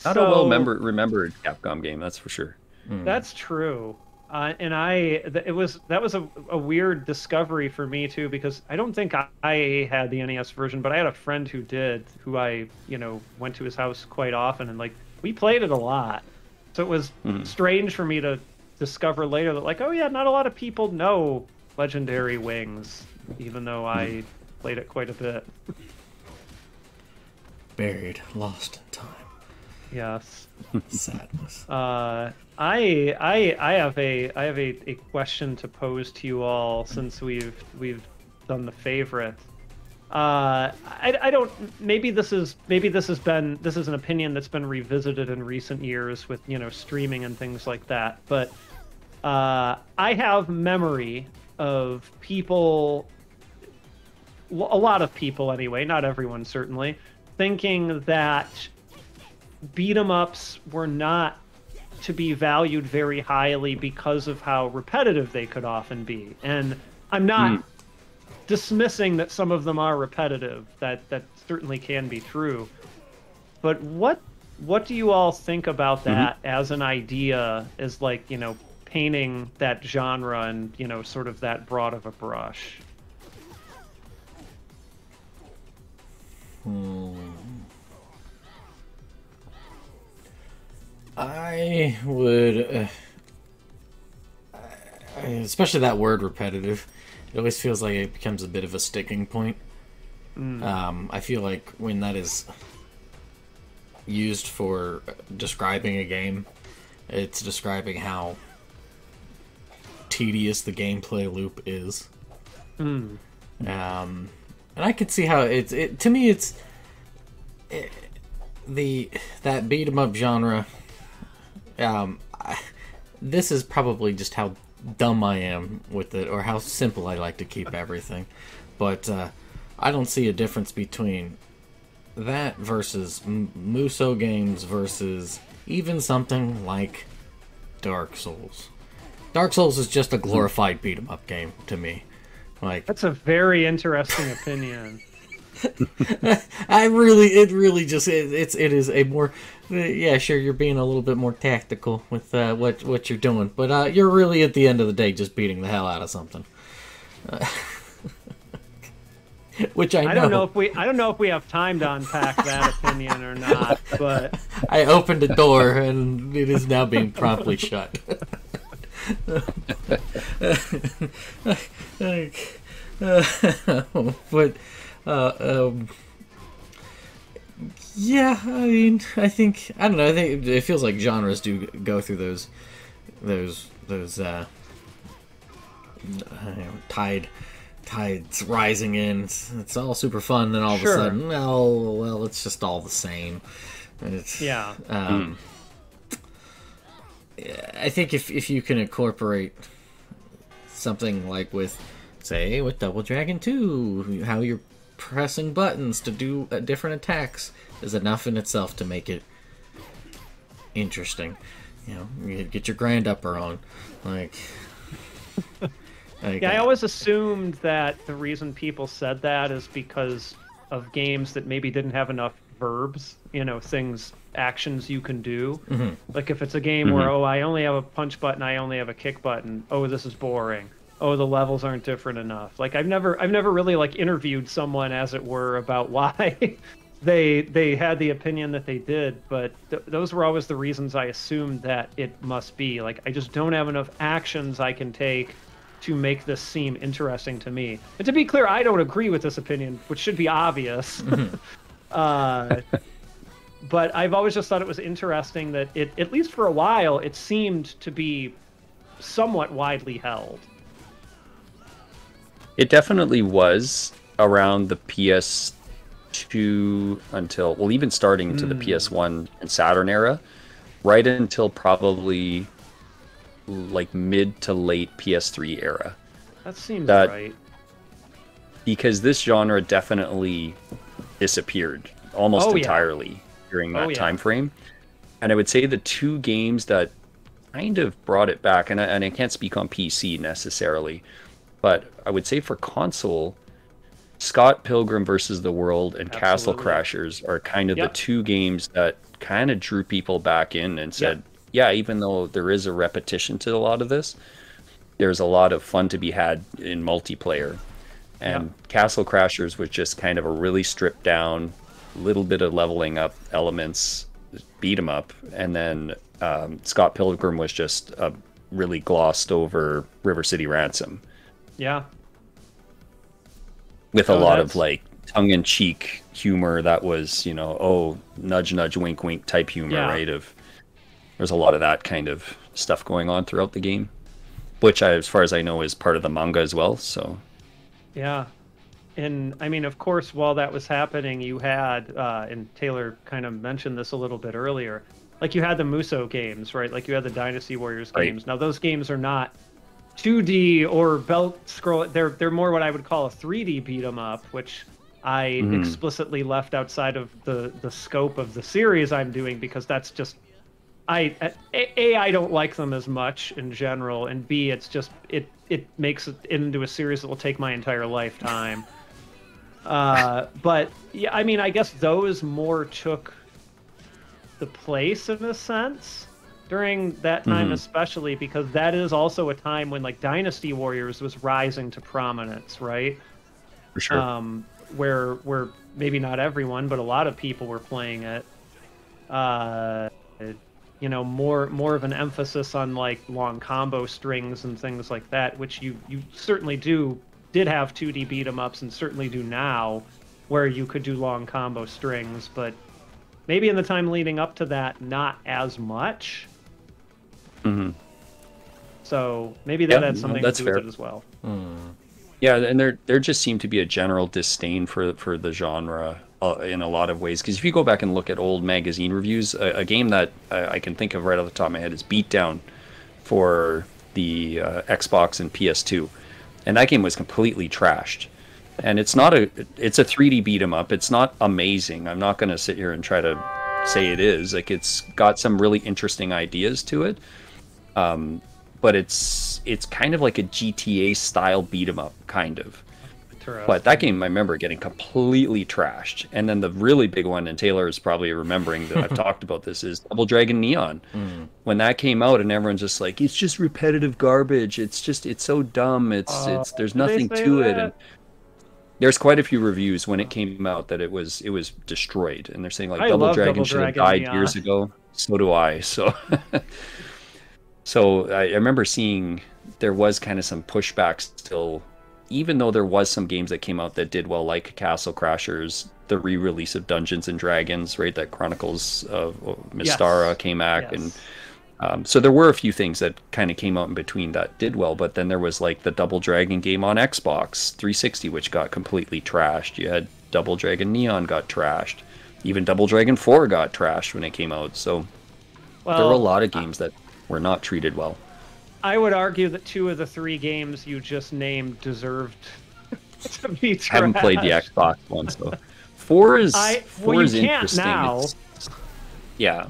Not a well-remembered Capcom game, that's for sure. That's true. And that was a weird discovery for me too, because I don't think I had the NES version, but I had a friend who did, who I went to his house quite often, and we played it a lot. So it was strange for me to discover later that oh yeah, not a lot of people know Legendary Wings, even though I played it quite a bit. Buried, lost in time. Yes. Sadness. I have a question to pose to you all, since we've done the favorite. I don't. Maybe this is an opinion that's been revisited in recent years with streaming and things like that. But I have memory of people, a lot of people anyway, not everyone certainly, thinking that beat 'em ups were not to be valued very highly because of how repetitive they could often be. And I'm not dismissing that some of them are repetitive. That certainly can be true. But what do you all think about that as an idea, as painting that genre and sort of that broad of a brush? I would, especially that word repetitive. It always feels like it becomes a bit of a sticking point. I feel like when that is used for describing a game, it's describing how tedious the gameplay loop is. And I can see how to me that beat 'em up genre. This is probably just how dumb I am with it, or how simple I like to keep everything. But I don't see a difference between that versus Muso games versus even something like Dark Souls. Dark Souls is just a glorified beat 'em up game to me. Like, That's a very interesting opinion. it really just it is a more yeah, sure, you're being a little bit more tactical with what you're doing, but you're really at the end of the day just beating the hell out of something. Which I don't know if we have time to unpack that opinion or not, but I opened the door and it is now being promptly shut. But yeah, I mean, I don't know. I think it feels like genres do go through those tides rising in. It's all super fun, then all of a sudden, oh well, it's just all the same. It's, yeah. I think if you can incorporate something like with Double Dragon 2, how you're pressing buttons to do different attacks is enough in itself to make it interesting. You know, you get your grand upper on, like. Yeah, I always assumed that the reason people said that is because of games that maybe didn't have enough verbs, actions you can do. Mm-hmm. Like if it's a game where, I only have a punch button, I only have a kick button. Oh, this is boring. Oh, the levels aren't different enough. Like I've never really like interviewed someone, as it were, about why they had the opinion that they did, but those were always the reasons I assumed that it must be. Like I just don't have enough actions I can take to make this seem interesting to me. And to be clear, I don't agree with this opinion, which should be obvious. But I've always just thought it was interesting that it, at least for a while, it seemed to be somewhat widely held. It definitely was around the PS2 until, well, even starting to the PS1 and Saturn era, right until probably like mid to late PS3 era. That seems right. Because this genre definitely disappeared almost entirely during that time frame. And I would say the two games that kind of brought it back, and I can't speak on PC necessarily, but I would say for console, Scott Pilgrim versus the World and Castle Crashers are kind of the two games that kind of drew people back in and said, yeah, even though there is a repetition to a lot of this, there's a lot of fun to be had in multiplayer. And Castle Crashers was just kind of a really stripped down, little bit of leveling up elements, beat 'em up. And then Scott Pilgrim was just a really glossed over River City Ransom. Yeah. With a lot of like tongue-in-cheek humor that was, nudge, nudge, wink, wink type humor, right? There's a lot of that kind of stuff going on throughout the game, which, as far as I know, is part of the manga as well. So, yeah, and I mean, of course, while that was happening, you had, and Taylor kind of mentioned this a little bit earlier, like you had the Musou games, right? Like you had the Dynasty Warriors games. Now those games are not 2D or belt scroll. They're more what I would call a 3D beat 'em up, which I explicitly left outside of the scope of the series I'm doing because that's just. I don't like them as much in general, and B, it's just it makes it into a series that will take my entire lifetime. But yeah, I mean, I guess those more took the place in a sense during that time, especially because that is also a time when like Dynasty Warriors was rising to prominence, right? For sure. Where maybe not everyone, but a lot of people were playing it. More of an emphasis on like long combo strings and things like that, which you certainly did have 2D beat 'em ups and certainly do now, where you could do long combo strings, but maybe in the time leading up to that, not as much. So maybe that had something to do with it as well. Yeah, and there just seemed to be a general disdain for the genre in a lot of ways. Because if you go back and look at old magazine reviews, a game that I can think of right off the top of my head is Beatdown for the Xbox and PS2, and that game was completely trashed. And it's a 3D beat 'em up. It's not amazing. I'm not going to sit here and try to say it is. Like, it's got some really interesting ideas to it. but it's kind of like a GTA style beat 'em up, kind of. Interesting. But that game, I remember getting completely trashed. And then the really big one, and Taylor is probably remembering that I've talked about this, is Double Dragon Neon. When that came out, and everyone's just like, it's just repetitive garbage. It's so dumb. It's there's Did they nothing say to it. that? And there's quite a few reviews when it came out that it was destroyed, and they're saying like I Double love Dragon Double should have Dragon died Neon. years ago. So do I. So so I remember seeing there was kind of some pushback still, even though there was some games that came out that did well, like Castle Crashers, the re-release of Dungeons and Dragons, right? That Chronicles of Mystara came out, Yes. and so there were a few things that kind of came out in between that did well. But then there was like the Double Dragon game on Xbox 360, which got completely trashed. You had Double Dragon Neon got trashed. Even Double Dragon 4 got trashed when it came out. So there were a lot of games that were not treated well. I would argue that 2 of the 3 games you just named deserved to be trashed. I haven't played the Xbox one, so 4 is well, is you can't interesting. now. Yeah.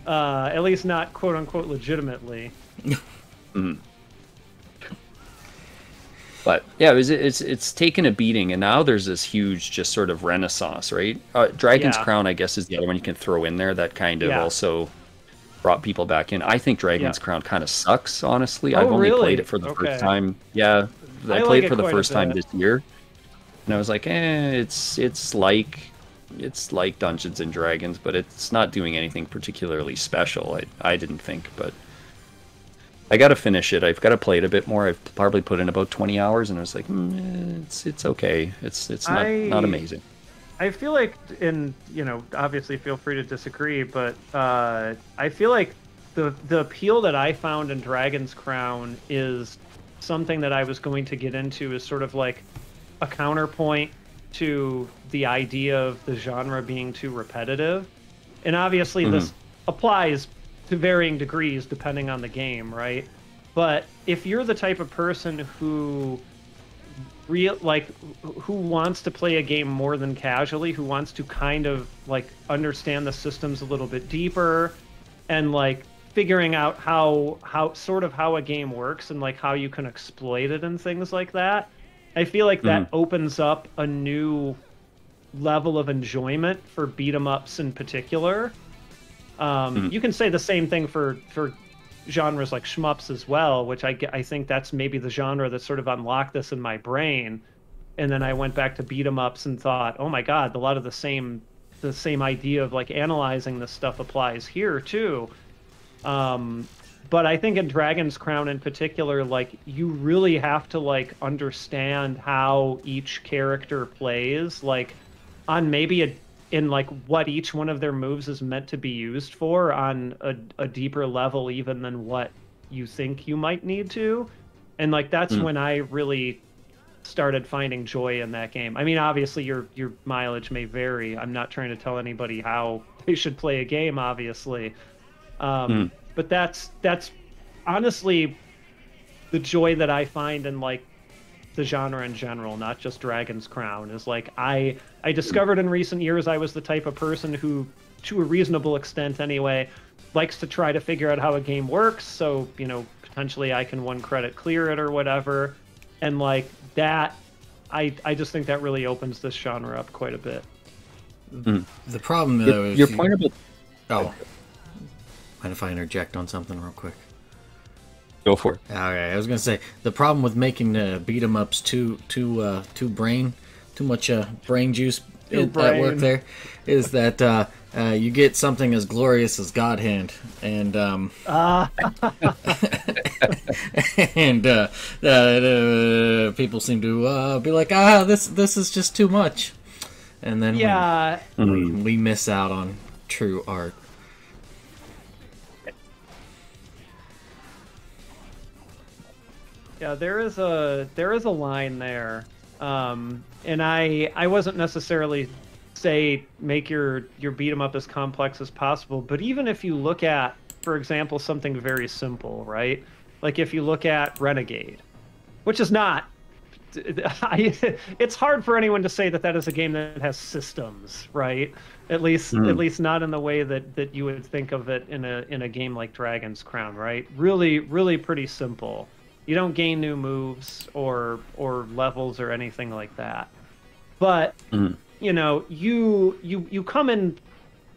At least not quote unquote legitimately. But yeah, it's taken a beating, and now there's this huge just sort of renaissance, right? Dragon's Crown, I guess, is the other one you can throw in there that kind of also brought people back in. I think Dragon's Crown kind of sucks, honestly. I've only played it for the first time. Yeah, I played it for the first time this year, and I was like, it's like Dungeons and Dragons, but it's not doing anything particularly special. I didn't think, but I got to finish it. I've got to play it a bit more. I've probably put in about 20 hours, and I was like, it's okay. It's not amazing. I feel like, and obviously feel free to disagree, but I feel like the appeal that I found in Dragon's Crown is something that I was going to get into is sort of like a counterpoint to the idea of the genre being too repetitive. And obviously this applies to varying degrees depending on the game, right? But if you're the type of person who who wants to play a game more than casually, who wants to kind of like understand the systems a little bit deeper and like figuring out how a game works and like how you can exploit it and things like that, I feel like that opens up a new level of enjoyment for beat 'em ups in particular. You can say the same thing for genres like shmups as well, which I think that's maybe the genre that sort of unlocked this in my brain. And then I went back to beat 'em ups and thought, oh my god, a lot of the same idea of like analyzing this stuff applies here too. But I think in Dragon's Crown in particular, like you really have to like understand how each character plays, like on maybe in like what each one of their moves is meant to be used for on a deeper level even than what you think you might need to. And like that's when I really started finding joy in that game. I mean, obviously your mileage may vary. I'm not trying to tell anybody how they should play a game, obviously. But that's honestly the joy that I find in like the genre in general, not just Dragon's Crown, is like I discovered in recent years I was the type of person who, to a reasonable extent anyway, likes to try to figure out how a game works, so potentially I can one credit clear it or whatever. And like that, I just think that really opens this genre up quite a bit. The problem though is your point about mind if I interject on something real quick? Go for it. Okay, I was gonna say the problem with making the beat 'em ups too much brain juice at work there is that you get something as glorious as God Hand, and and people seem to be like, this is just too much, and then we miss out on true art. Yeah, there is a line there, and I wasn't necessarily say make your beat 'em up as complex as possible, but even if you look at, for example, something very simple, right? Like if you look at Renegade, which is not, it's hard for anyone to say that is a game that has systems, right? At least not in the way that you would think of it in a game like Dragon's Crown, right? Really, really pretty simple. You don't gain new moves or levels or anything like that. But you know, you come in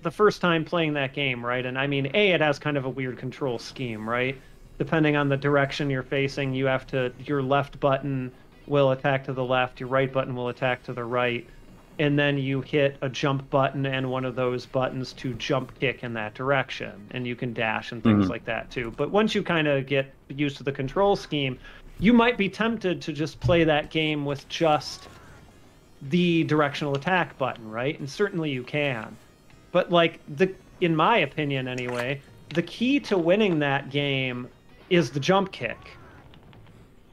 the first time playing that game, right? And I mean, it has kind of a weird control scheme, right? Depending on the direction you're facing, your left button will attack to the left, your right button will attack to the right, and then you hit a jump button and one of those buttons to jump kick in that direction, and you can dash and things like that too. But once you kind of get used to the control scheme, you might be tempted to just play that game with just the directional attack button, right? And certainly you can. But like in my opinion anyway, the key to winning that game is the jump kick.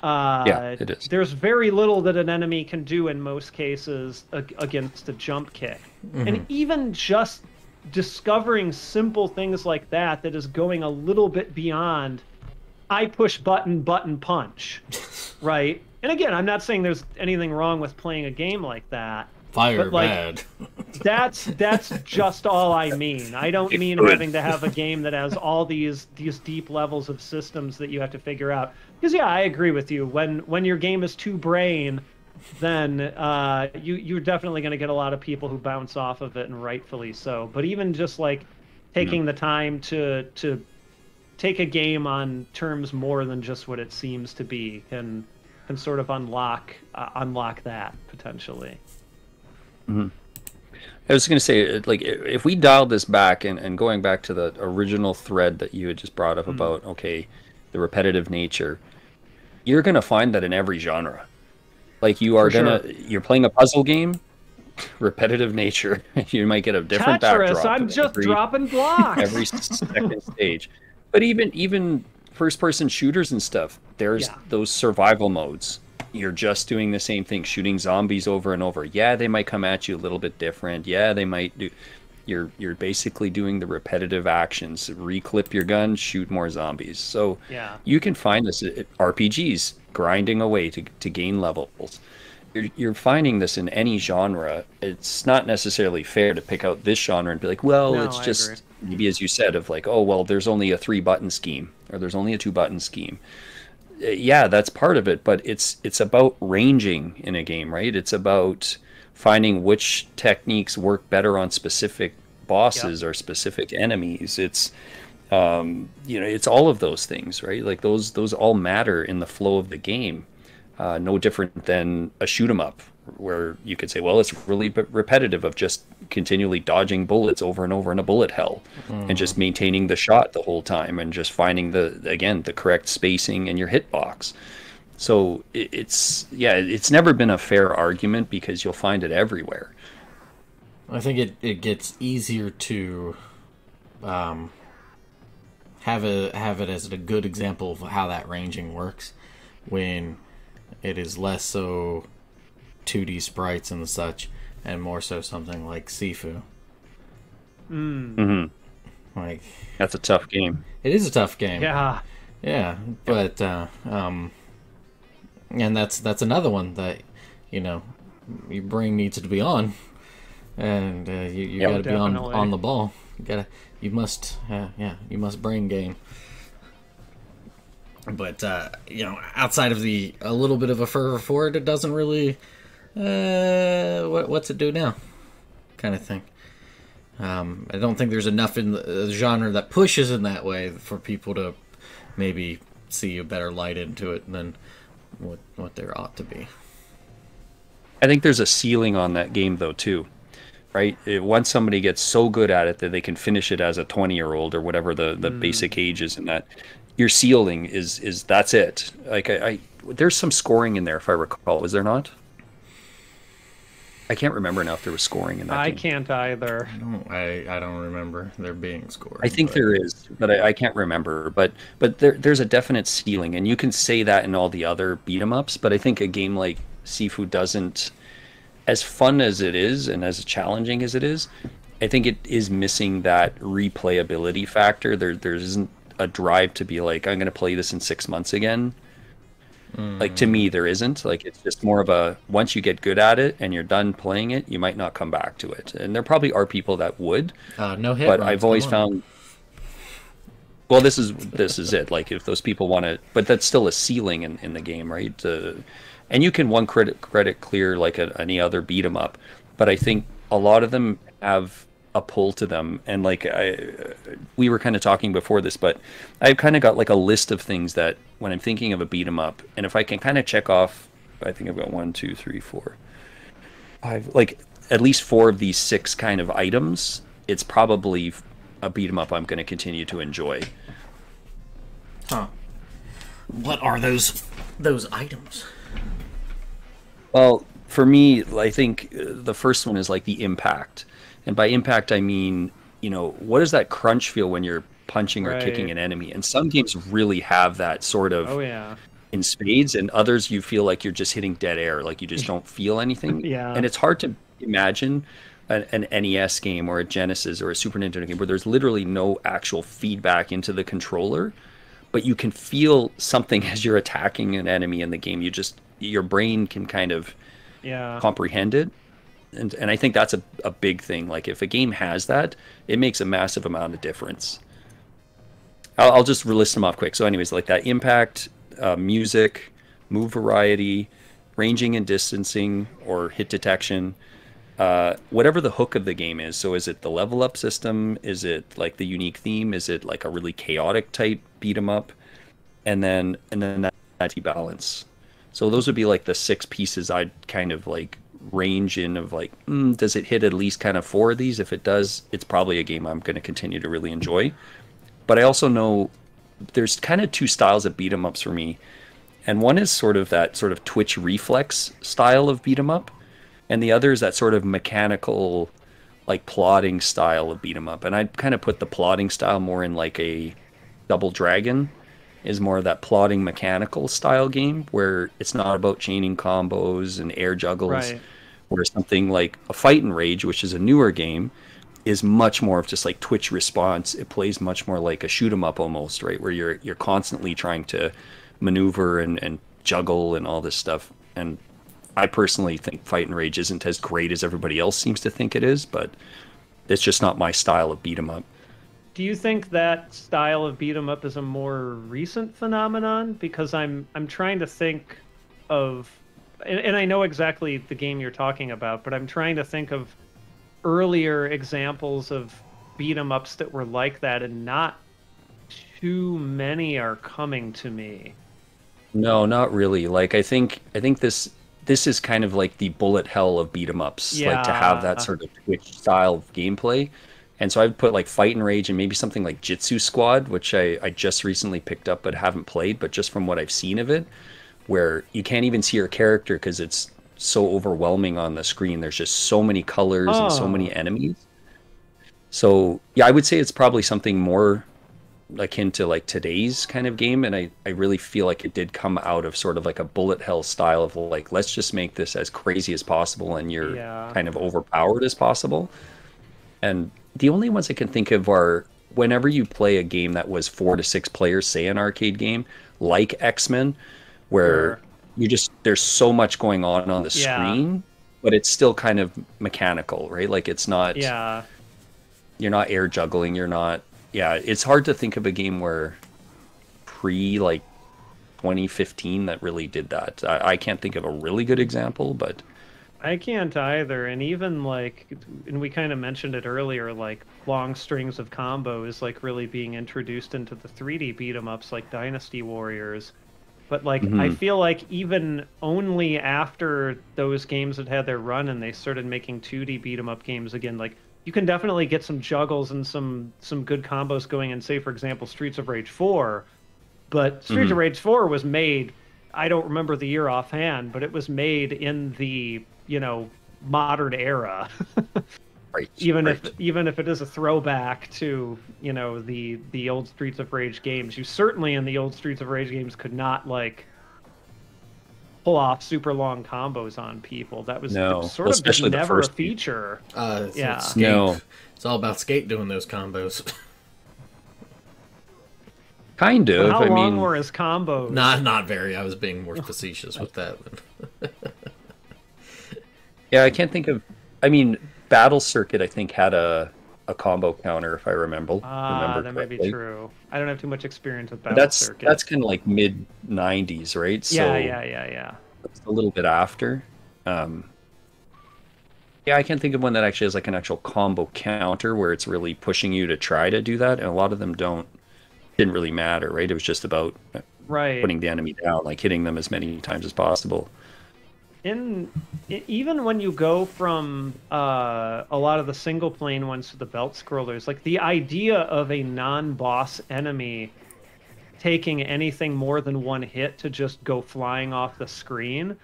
Yeah, it is. There's very little that an enemy can do in most cases against a jump kick. And even just discovering simple things like that is going a little bit beyond I push button punch, right? And again, I'm not saying there's anything wrong with playing a game like that. Fire but like, bad. that's just all I mean. I don't mean having to have a game that has all these deep levels of systems that you have to figure out. Because yeah, I agree with you. When your game is too brain, then you're definitely going to get a lot of people who bounce off of it, and rightfully so. But even just like taking the time to take a game on terms more than just what it seems to be can sort of unlock that potentially. I was going to say, like, if we dialed this back and going back to the original thread that you had just brought up about, okay, the repetitive nature, you're going to find that in every genre. Like, you're playing a puzzle game, repetitive nature. You might get a different backdrop. I'm just dropping blocks. Every second stage. But even first-person shooters and stuff, there's those survival modes. You're just doing the same thing, shooting zombies over and over. Yeah, they might come at you a little bit different. Yeah, they might do. You're basically doing the repetitive actions. Reclip your gun, shoot more zombies. So you can find this RPGs grinding away to gain levels. You're finding this in any genre. It's not necessarily fair to pick out this genre and be like, well, it's just maybe, as you said, of like, oh, well, there's only a 3-button scheme or there's only a 2-button scheme. Yeah, that's part of it, but it's about ranging in a game, right? It's about finding which techniques work better on specific bosses or specific enemies. It's it's all of those things, right? Like those all matter in the flow of the game. No different than a shoot 'em up, where you could say, well, it's really repetitive of just continually dodging bullets over and over in a bullet hell and just maintaining the shot the whole time and just finding the correct spacing in your hitbox. So it's never been a fair argument because you'll find it everywhere. I think it gets easier to have it as a good example of how that ranging works when it is less so 2D sprites and such, and more so something like Sifu. Like, that's a tough game. It is a tough game. Yeah, but and that's another one that your brain needs to be on, and you got to be on the ball. You must brain game. But outside of a little bit of a fervor for it, it doesn't really what's it do now kind of thing. I don't think there's enough in the genre that pushes in that way for people to maybe see a better light into it than what there ought to be. I think there's a ceiling on that game though too, right? Once somebody gets so good at it that they can finish it as a 20-year-old or whatever the basic age is in that, your ceiling is that's it. Like there's some scoring in there if I recall. Was there not? I can't remember now if there was scoring in that game. I can't either. I don't remember there being scoring. I think there is, but I can't remember. But there's a definite ceiling, and you can say that in all the other beat 'em ups. But I think a game like Sifu doesn't, as fun as it is and as challenging as it is, I think it is missing that replayability factor. There isn't a drive to be like, I'm going to play this in 6 months again. Like, to me, there isn't. Like, it's just more of a, once you get good at it and you're done playing it, you might not come back to it. And there probably are people that would. No hit but runs, I've always found Well, this is it. Like if those people want to, but that's still a ceiling in the game, right? And you can one credit clear like any other beat 'em up, but I think a lot of them have a pull to them. And like we were kind of talking before this, but I've kind of got like a list of things that when I'm thinking of a beat 'em up, and if I can kind of check off, I think I've got 1, 2, 3, 4, 5, like at least 4 of these 6 kind of items, it's probably a beat 'em up I'm going to continue to enjoy. Huh. What are those items? Well, for me, I think the first one is like the impact. And by impact, I mean, what does that crunch feel when you're punching or kicking an enemy? And some games really have that sort of in spades, and others you feel like you're just hitting dead air, like you just don't feel anything. Yeah. And it's hard to imagine an NES game or a Genesis or a Super Nintendo game where there's literally no actual feedback into the controller, but you can feel something as you're attacking an enemy in the game. Your brain can kind of comprehend it. And I think that's a big thing. Like if a game has that, it makes a massive amount of difference. I'll just list them off quick. So anyways, like that impact, music, move variety, ranging and distancing or hit detection, whatever the hook of the game is. So is it the level up system? Is it like the unique theme? Is it like a really chaotic type beat 'em up? And then that balance. So those would be like the 6 pieces I'd kind of like range in of like, does it hit at least kind of 4 of these? If it does, it's probably a game I'm going to continue to really enjoy. But I also know there's kind of 2 styles of beat 'em ups for me. And one is sort of that sort of twitch reflex style of beat 'em up. And the other is that sort of mechanical, like plodding style of beat 'em up. And I'd kind of put the plodding style more in like a Double Dragon, is more of that plodding mechanical style game where it's not about chaining combos and air juggles. Right. Where something like a Fight and Rage, which is a newer game, is much more of just like twitch response. It plays much more like a shoot 'em up almost, right? Where you're constantly trying to maneuver and juggle and all this stuff. And I personally think Fight and Rage isn't as great as everybody else seems to think it is, but it's just not my style of beat 'em up. Do you think that style of beat 'em up is a more recent phenomenon? Because I'm trying to think of, and I know exactly the game you're talking about, but I'm trying to think of earlier examples of beat 'em ups that were like that, and not too many are coming to me. No, not really. Like I think this is kind of like the bullet hell of beat 'em ups, like to have that sort of Twitch style of gameplay. And so I would put like Fight and Rage and maybe something like Jitsu Squad, which I just recently picked up but haven't played, but just from what I've seen of it, where you can't even see your character because it's so overwhelming on the screen. There's just so many colors and so many enemies. So yeah, I would say it's probably something more akin to like today's kind of game, and I really feel like it did come out of sort of like a bullet hell style of like, let's just make this as crazy as possible and you're kind of overpowered as possible. And the only ones I can think of are whenever you play a game that was 4 to 6 players, say an arcade game like X-Men, where there's so much going on the screen, but it's still kind of mechanical, right? Like it's not you're not air juggling, you're not it's hard to think of a game where pre like 2015 that really did that. I can't think of a really good example, but I can't either. And even like, and we kind of mentioned it earlier, like long strings of combos like really being introduced into the 3D beat 'em ups like Dynasty Warriors. But like I feel like even only after those games had their run and they started making 2D beat 'em up games again, like you can definitely get some juggles and some good combos going in, say for example Streets of Rage 4. But Streets of Rage 4 was made, I don't remember the year offhand, but it was made in the modern era. Even if it is a throwback to the old Streets of Rage games, you certainly in the old Streets of Rage games could not like pull off super long combos on people. That was sort of just never a feature. It's all about Skate doing those combos. Kind of. How long were his combos? Not very. I was being more facetious with that one. Yeah, I can't think of. I mean, Battle Circuit, I think, had a a combo counter, if I remember That might be correctly. true. I don't have too much experience with But Battle Circuit. that's kind of like mid 90s, right? So Yeah. it's a little bit after. Um, yeah, I can't think of one that actually has like an actual combo counter where it's really pushing you to try to do that, and a lot of them didn't really matter, right? It was just about Right. putting the enemy down, like hitting them as many times as possible. Even when you go from a lot of the single plane ones to the belt scrollers, like the idea of a non-boss enemy taking anything more than one hit to just go flying off the screen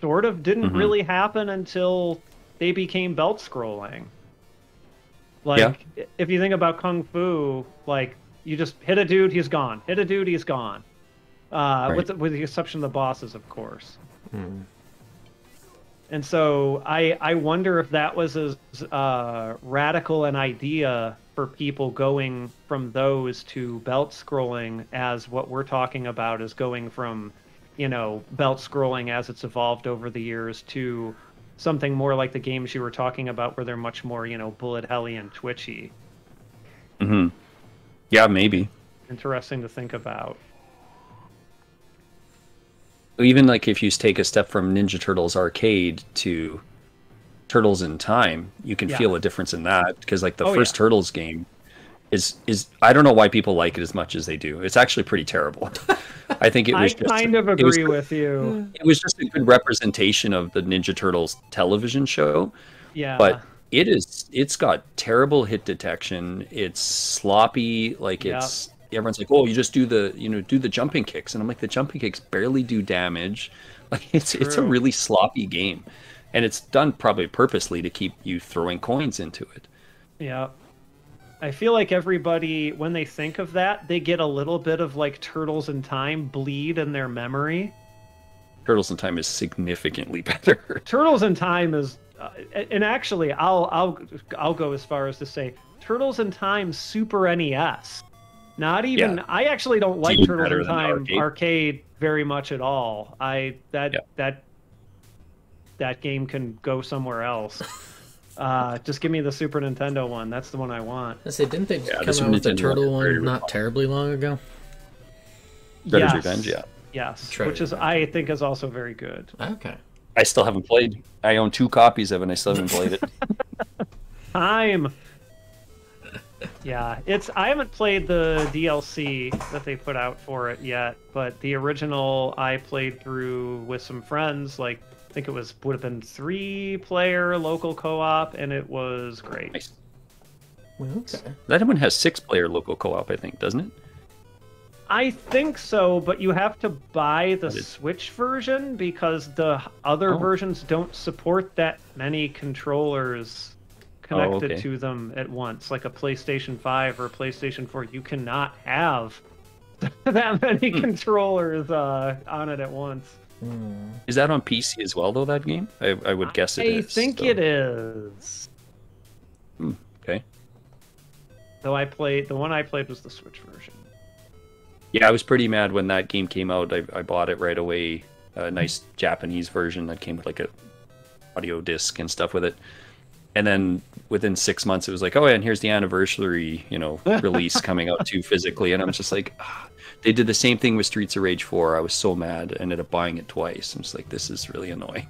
sort of didn't really happen until they became belt scrolling. Like, if you think about Kung Fu, like, you just hit a dude, he's gone. Hit a dude, he's gone. Right. With the exception of the bosses, of course. And so I wonder if that was as radical an idea for people going from those to belt scrolling as what we're talking about is going from, belt scrolling as it's evolved over the years to something more like the games you were talking about where they're much more, bullet helly and twitchy. Yeah, maybe. Interesting to think about. Even like if you take a step from Ninja Turtles arcade to Turtles in Time, you can feel a difference in that, because like the first Turtles game is I don't know why people like it as much as they do. It's actually pretty terrible. I think it was I kind of agree with you. It was just a good representation of the Ninja Turtles television show. Yeah. But it's got terrible hit detection. It's sloppy, like it's everyone's like, "Oh, you just do the jumping kicks." And I'm like, "The jumping kicks barely do damage." Like it's a really sloppy game. And it's done probably purposely to keep you throwing coins into it. Yeah. I feel like everybody, when they think of that, they get a little bit of like Turtles in Time bleed in their memory. Turtles in Time is significantly better. Turtles in Time is, and actually, I'll go as far as to say Turtles in Time Super NES. Not even. Yeah. I actually don't like Turtles in Time arcade very much at all. That game can go somewhere else. Just give me the Super Nintendo one. That's the one I want. I say, didn't they come out with the Turtle one not terribly long ago? Shredder's Revenge, yeah. Yes, which is I think is also very good. Okay. I still haven't played. I own 2 copies of it and I still haven't played it. Time. Yeah, I haven't played the DLC that they put out for it yet, but the original I played through with some friends, like I think it would have been 3-player local co-op, and it was great. Nice. Well, okay. That one has 6-player local co-op, I think, doesn't it? I think so, but you have to buy the Switch version because the other versions don't support that many controllers connected to them at once. Like a PlayStation 5 or a PlayStation 4, you cannot have that many controllers on it at once. Is that on PC as well, though, that game? I would guess it is. I think it is. Okay. Though the one I played was the Switch version. Yeah, I was pretty mad when that game came out. I bought it right away. A nice Japanese version that came with like a audio disc and stuff with it. And then within 6 months, it was like, oh, and here's the anniversary, release coming out too physically. And I'm just like, they did the same thing with Streets of Rage 4. I was so mad. I ended up buying it twice. I'm just like, this is really annoying.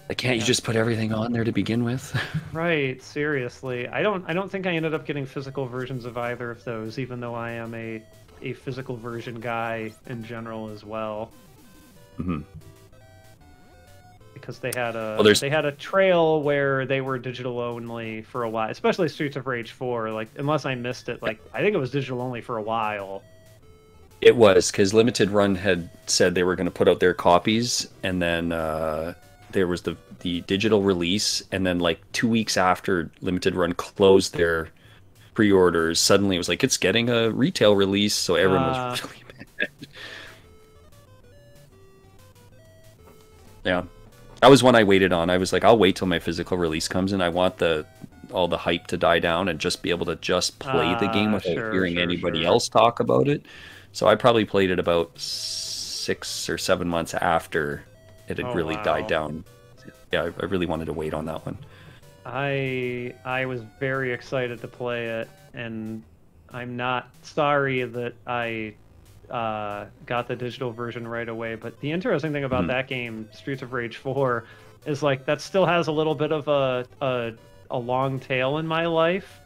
Like, can't you just put everything on there to begin with? Right, seriously. I don't think I ended up getting physical versions of either of those, even though I am a physical version guy in general as well. Mm-hmm. Because they had a trail where they were digital only for a while, especially Streets of Rage 4. Like, unless I missed it, like I think it was digital only for a while. It was, because Limited Run had said they were going to put out their copies, and then there was the digital release, and then like 2 weeks after Limited Run closed their pre-orders, suddenly it was like, it's getting a retail release, so everyone was really mad. Yeah. That was one I waited on. I was like, I'll wait till my physical release comes in. I want all the hype to die down and just be able to just play the game without hearing anybody else talk about it. So I probably played it about 6 or 7 months after it had really died down. Yeah, I really wanted to wait on that one. I was very excited to play it, and I'm not sorry that I got the digital version right away. But the interesting thing about that game, Streets of Rage 4, is like that still has a little bit of a long tail in my life.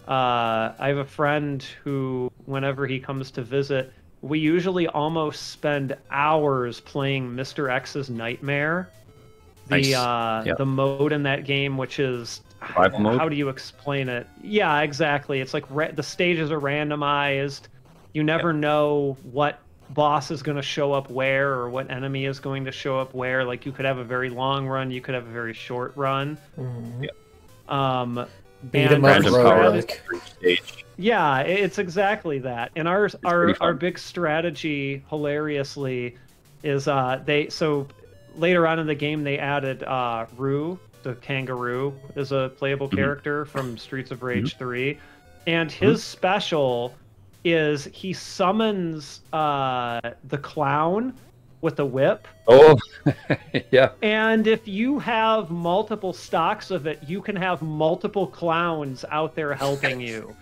I have a friend who, whenever he comes to visit, we usually almost spend hours playing Mr. X's Nightmare. The mode in that game, which is Survival mode? how do you explain it? Yeah, exactly. It's like the stages are randomized. You never know what boss is going to show up where, or what enemy is going to show up where. Like, you could have a very long run, you could have a very short run. Beat 'em up roguelike. Yeah, it's exactly that. And our big strategy, hilariously, is later on in the game they added Rue, the kangaroo, is a playable character from Streets of Rage 3, and his special is he summons the clown with a whip. Oh, yeah. And if you have multiple stocks of it, you can have multiple clowns out there helping you.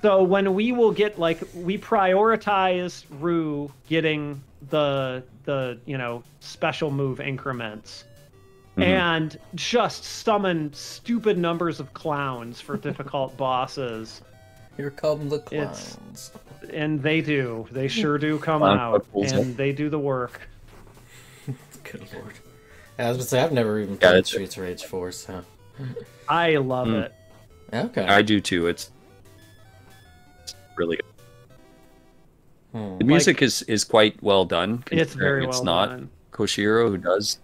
So when we will get, like, we prioritize Rue getting the special move increments, and just summon stupid numbers of clowns for difficult bosses. Here come the clowns. And they do. They sure do come out, and they do the work. Good lord. I was going to say, I've never even played Streets of Rage 4, so... I love it. Okay. I do too. It's really good. The music is quite well done. It's very well not done. Koshiro who does.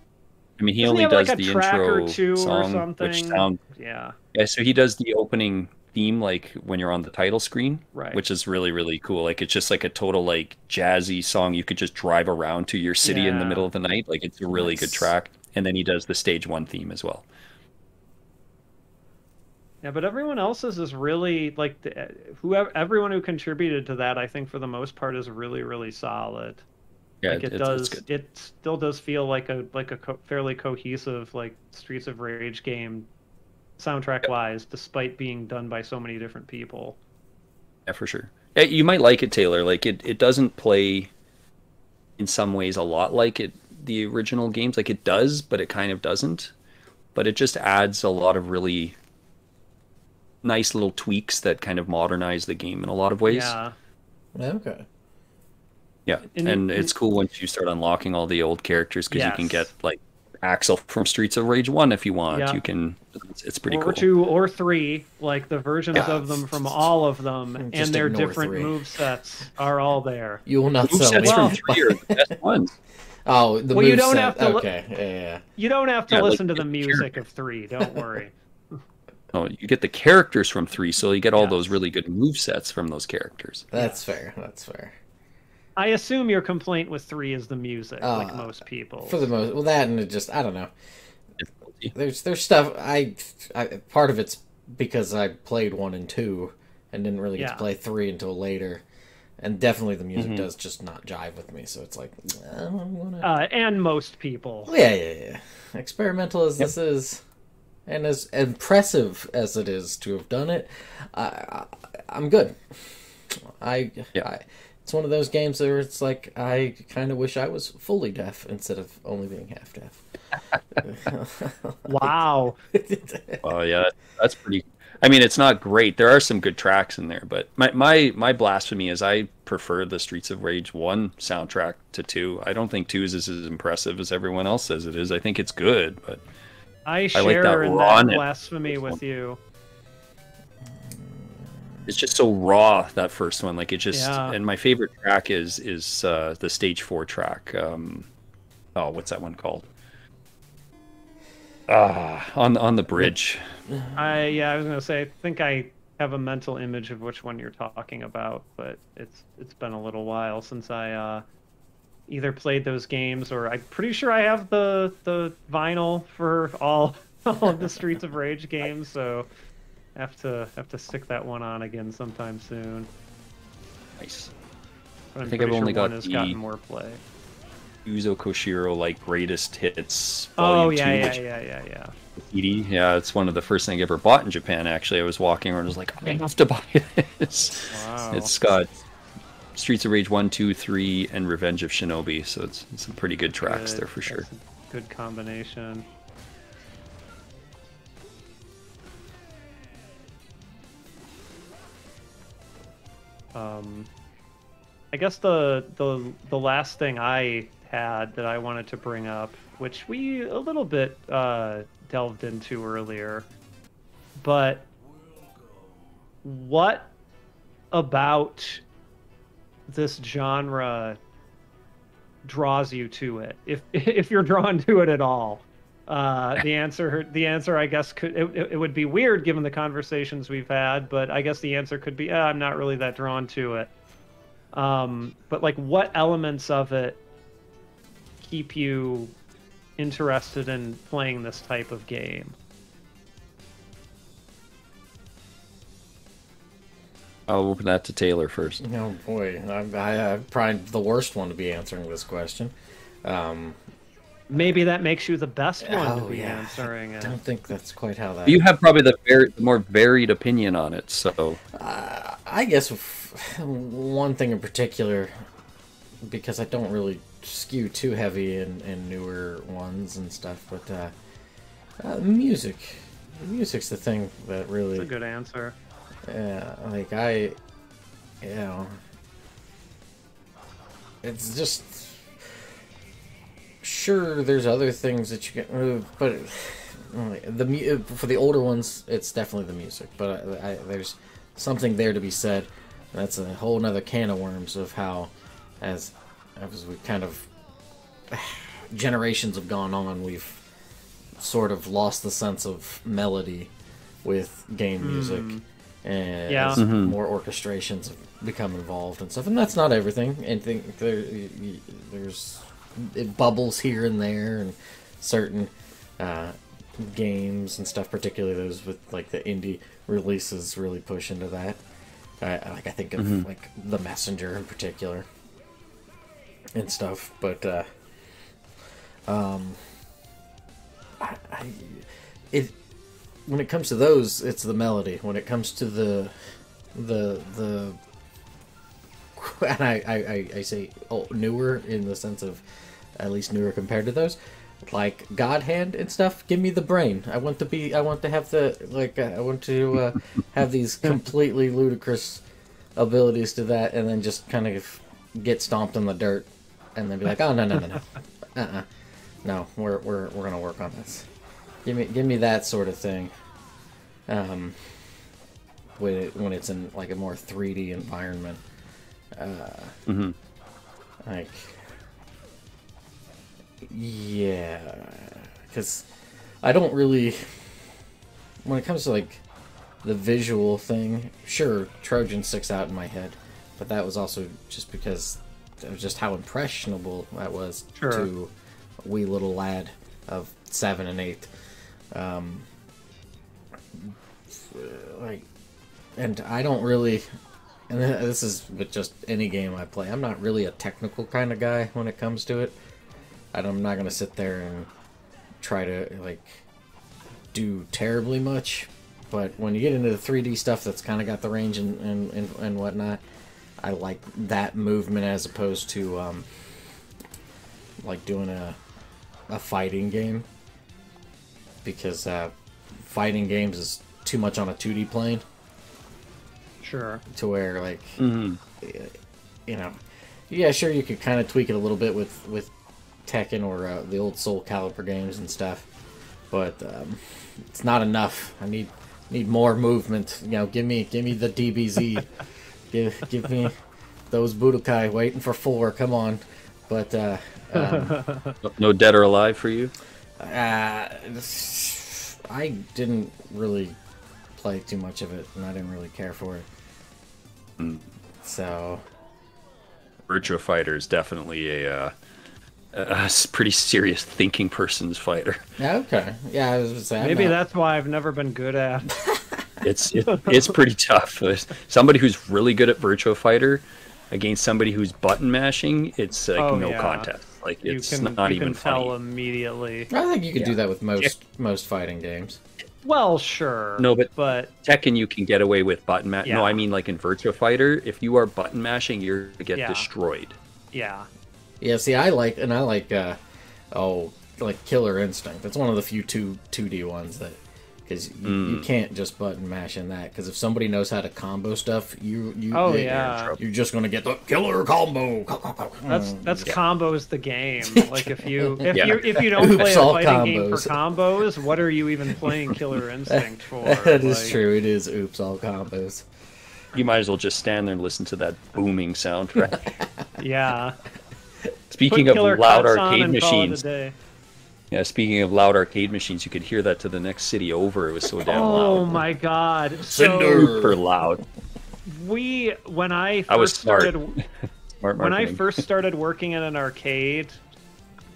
I mean, he Doesn't only have, does like, a the track intro or two song, or something? which sound. Yeah. Yeah, so he does the opening theme like when you're on the title screen, Right. which is really, really cool. Like, it's just like a total like jazzy song you could just drive around to your city in the middle of the night. Like, it's a really good track. And then he does the stage 1 theme as well. Yeah, but everyone else's is really, like, everyone who contributed to that, I think for the most part, is really, really solid. Yeah, like, it's good. It still does feel like a fairly cohesive, like, Streets of Rage game, soundtrack wise, despite being done by so many different people. Yeah, for sure. Yeah, you might like it, Taylor. Like, it doesn't play in some ways a lot like the original games. Like, it does, but it kind of doesn't. But it just adds a lot of really nice little tweaks that kind of modernize the game in a lot of ways. Yeah. Okay. Yeah, and it's cool once you start unlocking all the old characters, because you can get, like, Axel from Streets of Rage 1 if you want. Yeah. You can. It's pretty cool. Or 2 or 3, like the versions of them from all of them, and their different 3. movesets are all there. You will not sell me. Movesets from 3 are the best ones. Oh, the you don't moveset. have to. Okay, yeah. You don't have to listen like, to the music of 3. Don't worry. No, you get the characters from 3, so you get all those really good movesets from those characters. That's fair. That's fair. I assume your complaint with 3 is the music, like most people. For the most, well, that and it just, I don't know. There's stuff I part of it's because I played 1 and 2 and didn't really get to play 3 until later, and definitely the music does just not jive with me. So it's like, I'm gonna... and most people. Yeah. Experimental as this is, and as impressive as it is to have done it, I'm good. It's one of those games where it's like, I kind of wish I was fully deaf instead of only being half deaf. Wow. Well, yeah, that's pretty. I mean, it's not great. There are some good tracks in there, but my blasphemy is I prefer the Streets of Rage 1 soundtrack to 2. I don't think 2 is as impressive as everyone else says it is. I think it's good, but I share like that in rawness. that blasphemy with you. It's just so raw, that first one. Like, it just, and my favorite track is the stage 4 track. What's that one called? On the bridge. I was gonna say, I think I have a mental image of which one you're talking about, but it's been a little while since I either played those games, or I'm pretty sure I have the vinyl for all of the Streets of Rage games, so have to stick that one on again sometime soon. Nice. But I think I've only got one has gotten more play. Uzo Koshiro like greatest hits. Oh Volume 2, yeah. CD. Yeah, it's one of the first things I ever bought in Japan. Actually, I was walking around and was like, I have to buy this. Wow. It's got Streets of Rage 1, 2, 3, and Revenge of Shinobi. So it's some pretty good tracks there for sure. Good combination. I guess the last thing I had that I wanted to bring up, which we a little bit delved into earlier, but what about this genre draws you to it, if you're drawn to it at all? The answer I guess it would be weird given the conversations we've had, but I guess the answer could be I'm not really that drawn to it. But like, what elements of it keep you interested in playing this type of game? I'll open that to Taylor first. Oh boy, I'm probably the worst one to be answering this question. Maybe that makes you the best one to be answering it. I don't think that's quite how that... You have probably the more varied opinion on it, so... I guess one thing in particular, because I don't really skew too heavy in newer ones and stuff, but music. Music's the thing that really... That's a good answer. Yeah, like it's just... Sure, there's other things that you can, but for the older ones, it's definitely the music. But there's something there to be said. That's a whole nother can of worms of how, as we kind of generations have gone on, we've sort of lost the sense of melody with game music, and as more orchestrations have become involved and stuff. And that's not everything. And think there's it bubbles here and there, and certain games and stuff, particularly those with like the indie releases, really push into that. I think of like The Messenger in particular and stuff. But when it comes to those, it's the melody. When it comes to the and I say newer in the sense of at least newer compared to those, like God Hand and stuff. Give me the brain. I want to have have these completely ludicrous abilities to that, and then just kind of get stomped in the dirt, and then be like, oh no, no, we're gonna work on this. Give me that sort of thing. When it's in like a more 3D environment. Like, yeah, because I don't really, when it comes to like the visual thing, sure, Trojan sticks out in my head, but that was also just because of just how impressionable that was to a wee little lad of 7 and 8. And I don't really, and this is with just any game I play, I'm not really a technical kind of guy when it comes to it. I'm not going to sit there and try to, like, do terribly much. But when you get into the 3D stuff that's kind of got the range and whatnot, I like that movement as opposed to, like, doing a fighting game. Because fighting games is too much on a 2D plane. Sure. To where, like, you know, yeah, sure, you could kind of tweak it a little bit with Tekken or the old Soul Calibur games and stuff, but it's not enough. I need more movement. You know, give me the DBZ. give me those Budokai waiting for 4. Come on, but no Dead or Alive for you? I didn't really play too much of it, and I didn't really care for it. So, Virtua Fighter is definitely a pretty serious thinking person's fighter. Okay, yeah, I was gonna say, maybe that's why I've never been good at. It's pretty tough. Somebody who's really good at Virtua Fighter against somebody who's button mashing, it's like contest. Like it's you not can even tell funny. immediately. I think you could Yeah. do that with most fighting games. Well, sure. No, but Tekken you can get away with button mash. No, Yeah. I mean like in Virtua Fighter, if you are button mashing, you're gonna get Yeah. destroyed. Yeah. Yeah, see, I like like Killer Instinct. That's one of the few 2D ones that, because you can't just button mash in that. Because if somebody knows how to combo stuff, you're just gonna get the killer combo. That's combos the game. Like if you Yeah. if you don't play Oops, a all fighting game for combos. combos, what are you even playing Killer Instinct for? That is Like, true. It is oops all combos. You might as well just stand there and listen to that booming soundtrack. Yeah. Speaking Put of Killer loud Cuts on arcade and call it a machines, day. yeah. Speaking of loud arcade machines, you could hear that to the next city over. It was so damn Oh loud. my god. Cinder. Super loud. When I I was first smart. started Smart when I marketing. first started working in an arcade,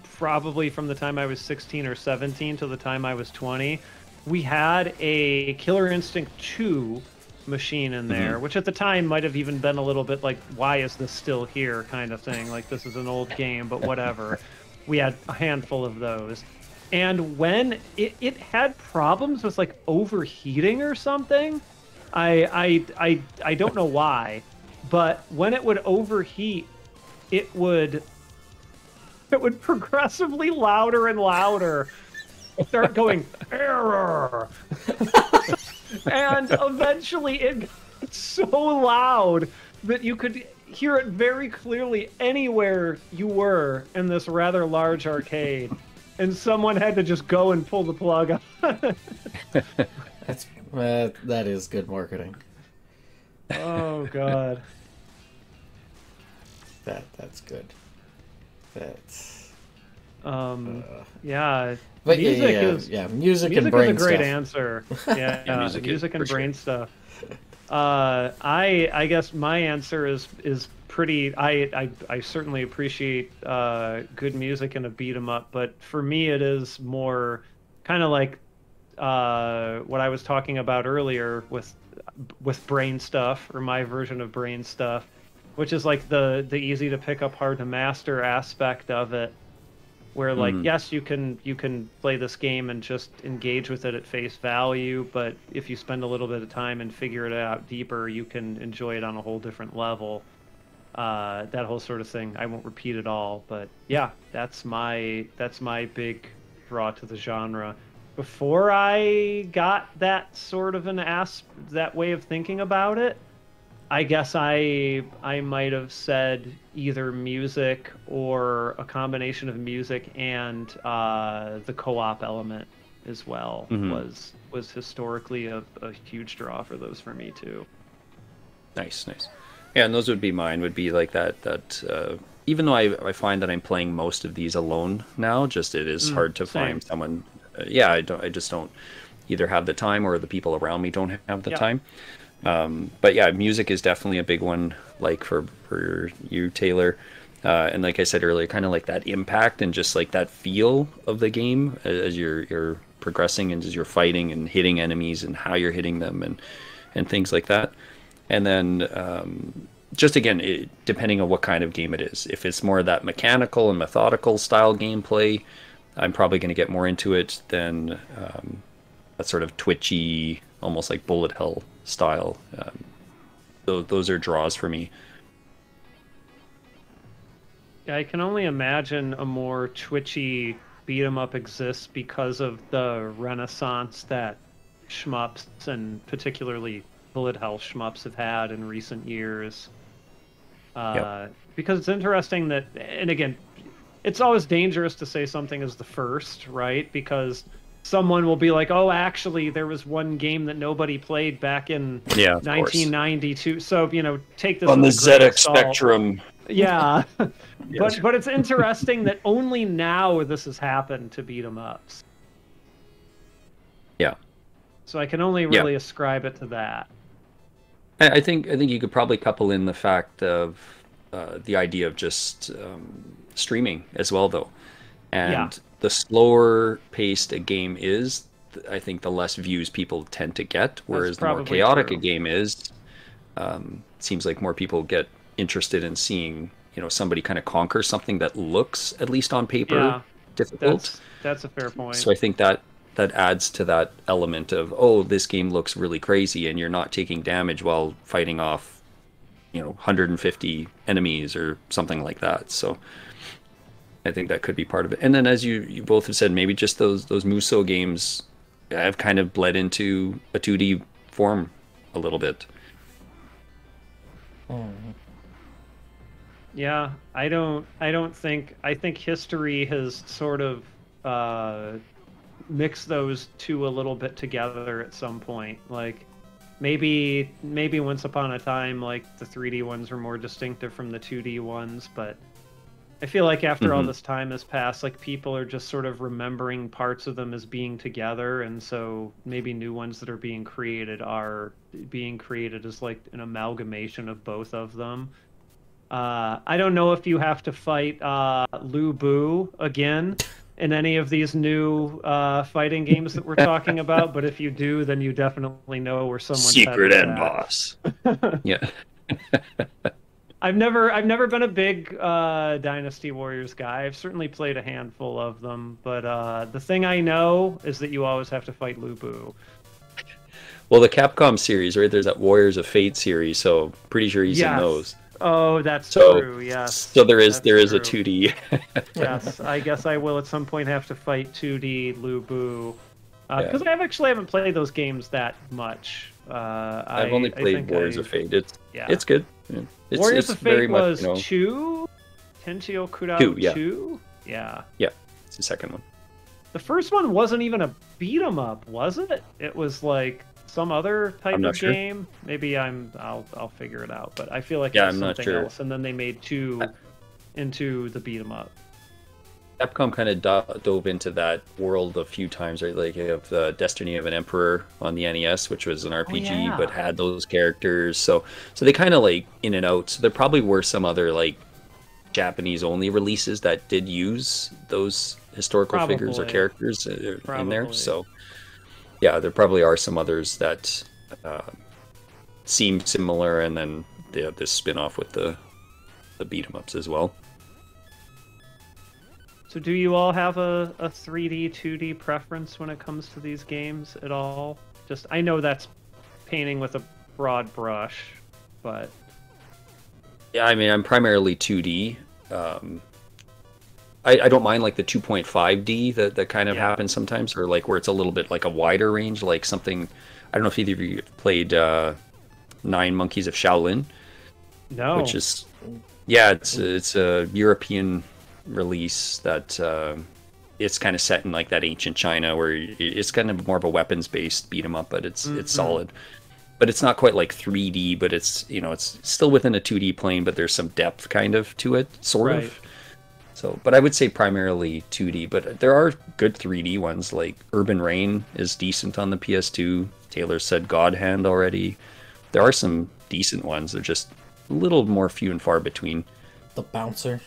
probably from the time I was 16 or 17 to the time I was 20, we had a Killer Instinct 2 machine in there, which at the time might have even been a little bit like, why is this still here kind of thing. Like, this is an old game, but whatever. We had a handful of those. And when it had problems with like overheating or something, I don't know why, but when it would overheat, it would progressively louder and louder start going error. And eventually it got so loud that you could hear it very clearly anywhere you were in this rather large arcade. And someone had to just go and pull the plug on. That is good marketing. Oh god. That's good. That's Yeah. but Music music music and is brain a great stuff. answer. Yeah, music is, music and for brain stuff. I guess my answer is pretty. I certainly appreciate good music and a beat 'em up, but for me it is more kind of like what I was talking about earlier with brain stuff, or my version of brain stuff, which is like the easy to pick up, hard to master aspect of it. Where like yes, you can play this game and just engage with it at face value, but if you spend a little bit of time and figure it out deeper, you can enjoy it on a whole different level. That whole sort of thing. I won't repeat it all, but yeah, that's my big draw to the genre. Before I got that sort of that way of thinking about it, I guess I might have said either music or a combination of music and the co-op element as well was historically a huge draw for those for me too. Nice. Yeah, and those would be mine. Would be like that. Even though I find that I'm playing most of these alone now, just it is hard to find someone. I just don't either have the time, or the people around me don't have the time. But yeah, music is definitely a big one, like for you, Taylor. And like I said earlier, kind of like that impact and just like that feel of the game as you're progressing and as you're fighting and hitting enemies and how you're hitting them and things like that. And then just again, depending on what kind of game it is. If it's more of that mechanical and methodical style gameplay, I'm probably going to get more into it than that sort of twitchy, almost like bullet hell style. Those are draws for me. Yeah, I can only imagine a more twitchy beat 'em up exists because of the renaissance that shmups, and particularly bullet hell shmups, have had in recent years. Because it's interesting that, and again, it's always dangerous to say something is the first, right? Because someone will be like, oh, actually, there was one game that nobody played back in 1992. So, take this on the with a grain of ZX salt. Spectrum. Yeah. Yes. But it's interesting that only now this has happened to beat 'em ups. Yeah. So I can only really ascribe it to that. I think you could probably couple in the fact of the idea of just streaming as well, though. And the slower paced a game is, I think the less views people tend to get, whereas the more chaotic a game is, seems like more people get interested in seeing, somebody kind of conquers something that looks, at least on paper, difficult. That's a fair point. So I think that adds to that element of, oh, this game looks really crazy, and you're not taking damage while fighting off 150 enemies or something like that. So I think that could be part of it. And then, as you both have said, maybe just those Musou games have kind of bled into a 2D form a little bit. Yeah, I think history has sort of mixed those two a little bit together at some point. Like maybe once upon a time, like the 3D ones were more distinctive from the 2D ones, but I feel like after all this time has passed, like people are just sort of remembering parts of them as being together, and so maybe new ones that are being created as like an amalgamation of both of them. I don't know if you have to fight Lu Bu again in any of these new fighting games that we're talking about, but if you do, then you definitely know where someone's secret end boss. Yeah. I've never been a big Dynasty Warriors guy. I've certainly played a handful of them, but the thing I know is that you always have to fight Lu Bu. Well, the Capcom series, right? There's that Warriors of Fate series, so pretty sure he's in those. Oh, that's true. Yes. So there is a 2D. Yes, I guess I will at some point have to fight 2D Lu Bu, because I haven't played those games that much. I've only played Warriors of Fate. It's good. Yeah. Warriors of Fate was 2, Tenchio Kurao 2. Yeah. Yeah, it's the second one. The first one wasn't even a beat 'em up, was it? It was like some other type of game. Maybe I'll figure it out, but I feel like it was something else. And then they made 2 into the beat 'em up. Capcom kind of dove into that world a few times, right? Like you have the Destiny of an Emperor on the NES, which was an RPG, but had those characters. So they kind of like in and out. So there probably were some other like Japanese only releases that did use those historical figures or characters in there. So yeah, there probably are some others that seem similar, and then they have this spin-off with the beat 'em ups as well. So do you all have a 3D, 2D preference when it comes to these games at all? Just, I know that's painting with a broad brush, but... Yeah, I mean, I'm primarily 2D. I don't mind like the 2.5D that kind of happens sometimes, or like where it's a little bit like a wider range, like something... I don't know if either of you have played 9 Monkeys of Shaolin. No. Which is... Yeah, it's a European release that it's kind of set in like that ancient China, where it's kind of more of a weapons based beat 'em up, but it's solid, but it's not quite like 3D, but it's it's still within a 2D plane, but there's some depth kind of to it, sort of. So, but I would say primarily 2D, but there are good 3D ones, like Urban Reign is decent on the PS2. Taylor said God Hand already. There are some decent ones. They're just a little more few and far between. The Bouncer.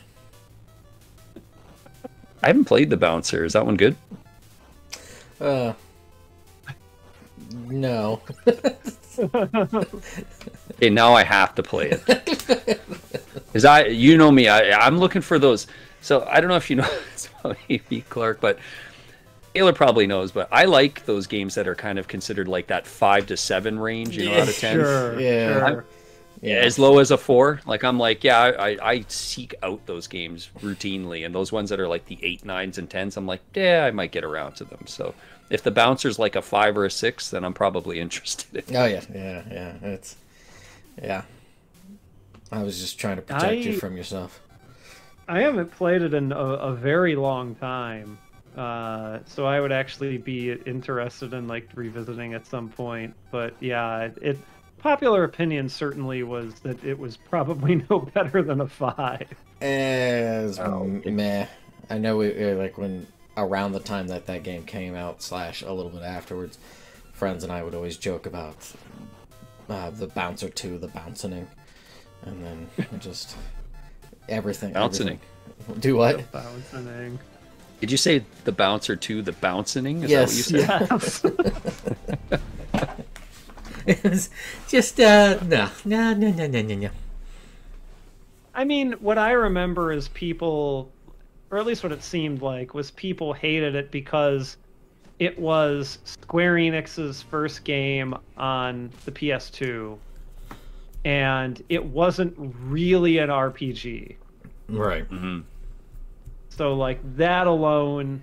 I haven't played The Bouncer. Is that one good? No. Okay, now I have to play it. Because you know me, I'm looking for those. So I don't know if you know this about AB Clark, but Taylor probably knows. But I like those games that are kind of considered like that 5 to 7 range, out of 10. Sure, sure. Yeah, as low as a 4. Like I'm like, I seek out those games routinely, and those ones that are like the 8, 9s, and 10s, I'm like, yeah, I might get around to them. So if the Bouncer's like a 5 or a 6, then I'm probably interested in it. Oh yeah. It's I was just trying to protect you from yourself. I haven't played it in a very long time, so I would actually be interested in like revisiting at some point. But yeah, popular opinion certainly was that it was probably no better than a 5. Meh. I know like when around the time that game came out / a little bit afterwards, friends and I would always joke about the Bouncer 2, the bouncing, and then just everything. Bouncing. Do what? Bouncing. Did you say the Bouncer 2, the bouncing? Is Yes. that what you said? Yes. It was just no. I mean, what I remember is people, or at least what it seemed like, was people hated it because it was Square Enix's first game on the PS2, and it wasn't really an RPG. Right. Mm-hmm. So, like, that alone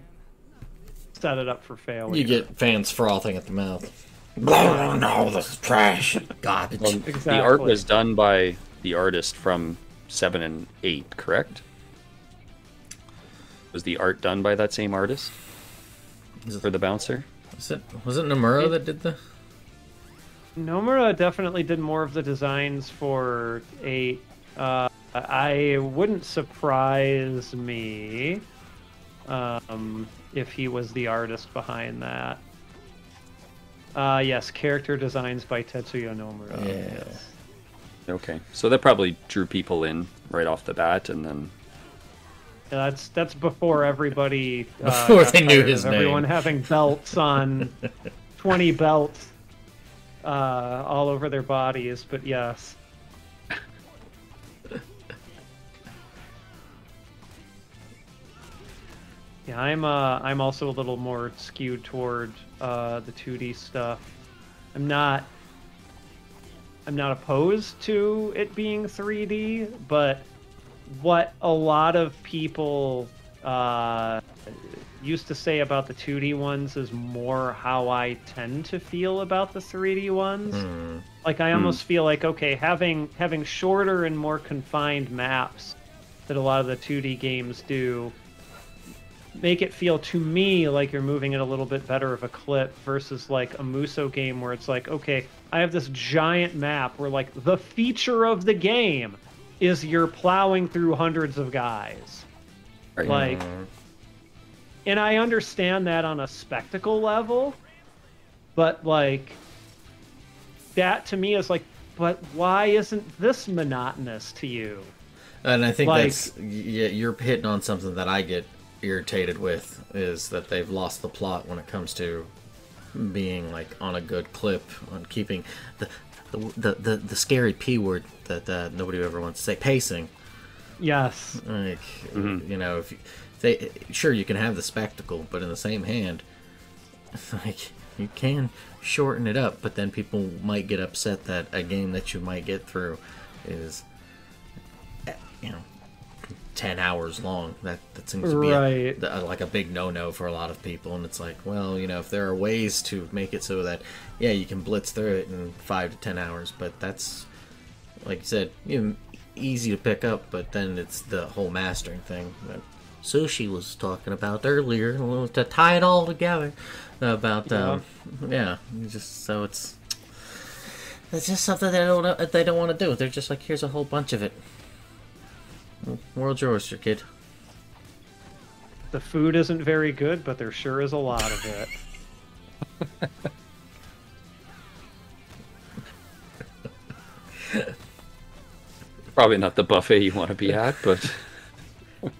set it up for failure. You get fans frothing at the mouth. Oh no, this is trash. Garbage. Well, Exactly. The art was done by the artist from 7 and 8, correct? Was the art done by that same artist for the bouncer? Was it Nomura that did the? Nomura definitely did more of the designs for 8. I wouldn't surprise me if he was the artist behind that. Yes, character designs by Tetsuya Nomura. Yeah. Yes. Okay, so that probably drew people in right off the bat, and then That's before everybody Before got they knew tired his of name. everyone having belts on 20 belts all over their bodies, but yes. Yeah, I'm also a little more skewed toward the 2D stuff. I'm not opposed to it being 3D, but what a lot of people used to say about the 2D ones is more how I tend to feel about the 3D ones. Like, I almost feel like, okay, having shorter and more confined maps that a lot of the 2D games do make it feel to me like you're moving at a little bit better of a clip versus like a Muso game where it's like, okay, I have this giant map where like the feature of the game is you're plowing through hundreds of guys. right. Like, and I understand that on a spectacle level, but like that to me is like, but why isn't this monotonous to you? And I think Like- that's you're hitting on something that I get irritated with, is that they've lost the plot when it comes to being like on a good clip, on keeping the scary P word that nobody ever wants to say, pacing. Yes. Like, you know, if they, sure, you can have the spectacle, but in the same hand, like, you can shorten it up, but then people might get upset that a game that you might get through is, you know, 10 hours long. That seems to be Right. like a big no-no for a lot of people, and it's like, well, you know, if there are ways to make it so that, yeah, you can blitz through it in 5 to 10 hours, but that's, like you said, you know, easy to pick up, but then it's the whole mastering thing that Sushi was talking about earlier, to tie it all together about yeah, just so it's just something they don't want to do. They're just like, here's a whole bunch of it. World's yours, your kid. The food isn't very good, but there sure is a lot of it. Probably not the buffet you want to be at, but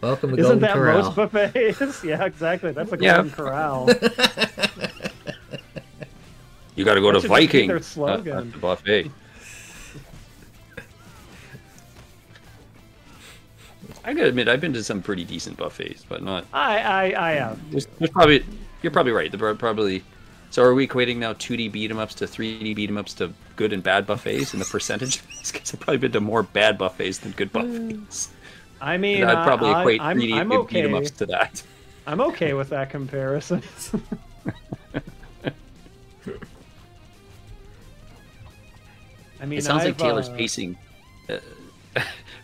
Welcome to Isn't Golden that Corral. most buffets? Yeah, exactly. That's a Yeah. Golden Corral. you got to go to That should just be Viking their at slogan. the buffet. I gotta admit, I've been to some pretty decent buffets, but not. I have. There's probably, you're probably right. There are probably. So are we equating now 2D beat 'em ups to 3D beat 'em ups to good and bad buffets in the percentage? Because I've probably been to more bad buffets than good buffets. I mean, And I'd probably equate I'm 3D beat 'em okay. ups to that. I'm okay with that comparison. I mean, It sounds like I've, Taylor's pacing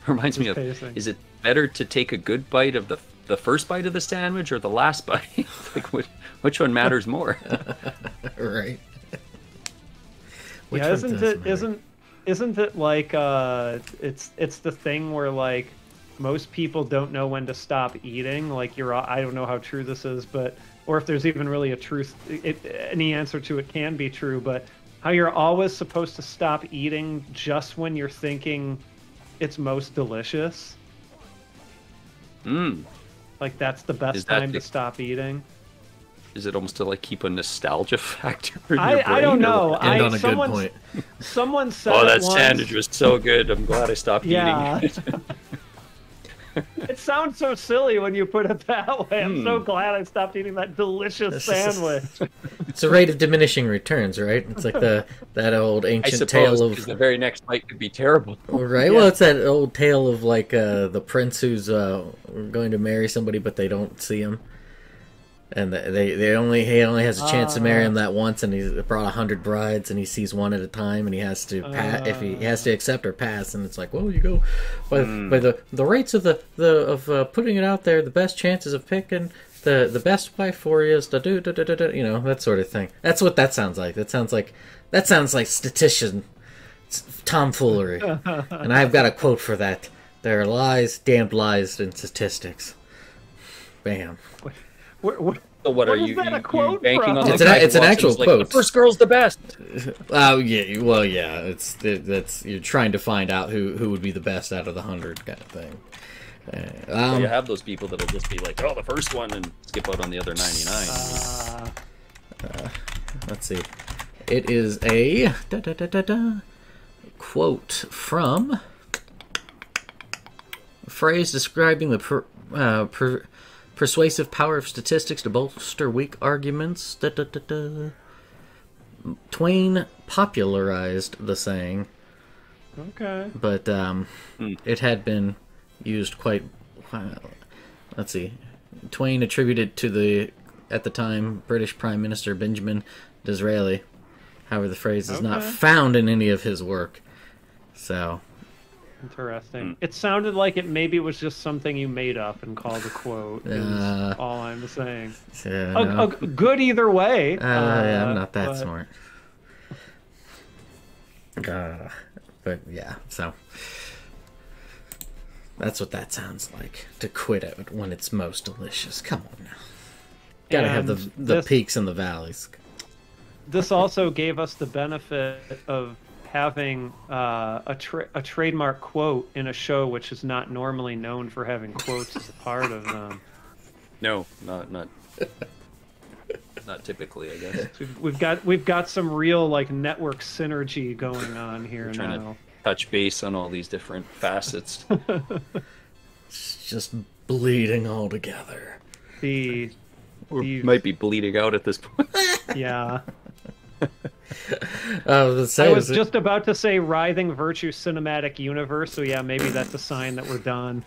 reminds me of. His pacing. Is it better to take a good bite of the first bite of the sandwich or the last bite? Like which one matters more? Right. Yeah, isn't it like it's the thing where like most people don't know when to stop eating? Like I don't know how true this is, but or if there's even really a truth. Any answer to it can be true, but how you're always supposed to stop eating just when you're thinking it's most delicious. Like that's the best Is that time the- to stop eating. Is it almost to like keep a nostalgia factor in your I brain? don't or know. what? End on a good someone point. Someone said Oh, it that once. sandwich was so good. I'm glad I stopped Yeah. eating it. sounds so silly when you put it that way. I'm so glad I stopped eating that delicious sandwich. It's a rate of diminishing returns, right? It's like that old I ancient tale suppose, of because the very next bite could be terrible. right. Well, it's that old tale of like the prince who's going to marry somebody, but they don't see him, and he only has a chance to marry him that once, and he's brought 100 brides, and he sees one at a time, and he has to if he has to accept or pass, and it's like, well, you go by the rates of the putting it out there, the best chances of picking the best wife for you is to do that sort of thing. That's what that sounds like. That sounds like statistician tomfoolery, and I've got a quote for that. There are lies, damned lies, in statistics. Bam. So what are you banking from? on? It's an actual quote. The first girl's the best. Oh yeah, well yeah. That's you're trying to find out who would be the best out of the 100 kind of thing. So you have those people that'll just be like, oh, the first one, and skip out on the other 99. Let's see. It is a quote from a phrase describing the persuasive power of statistics to bolster weak arguments. Twain popularized the saying. Okay. But it had been used quite. Let's see. Twain attributed to the, at the time, British Prime Minister Benjamin Disraeli. However, the phrase is not found in any of his work. So. Interesting. It sounded like it maybe was just something you made up and called a quote. Is all I'm saying. No. Good either way. Yeah, I'm not that smart. But yeah, so that's what that sounds like. To quit it when it's most delicious. Come on now. Gotta have the peaks and the valleys. This also gave us the benefit of having a trademark quote in a show which is not normally known for having quotes as a part of them. No, not not typically, I guess. We've got some real like network synergy going on here Trying now. to touch base on all these different facets. It's just bleeding all together. We might be bleeding out at this point. Yeah. I was just about to say writhing virtue cinematic universe, so yeah, maybe that's a sign that we're done.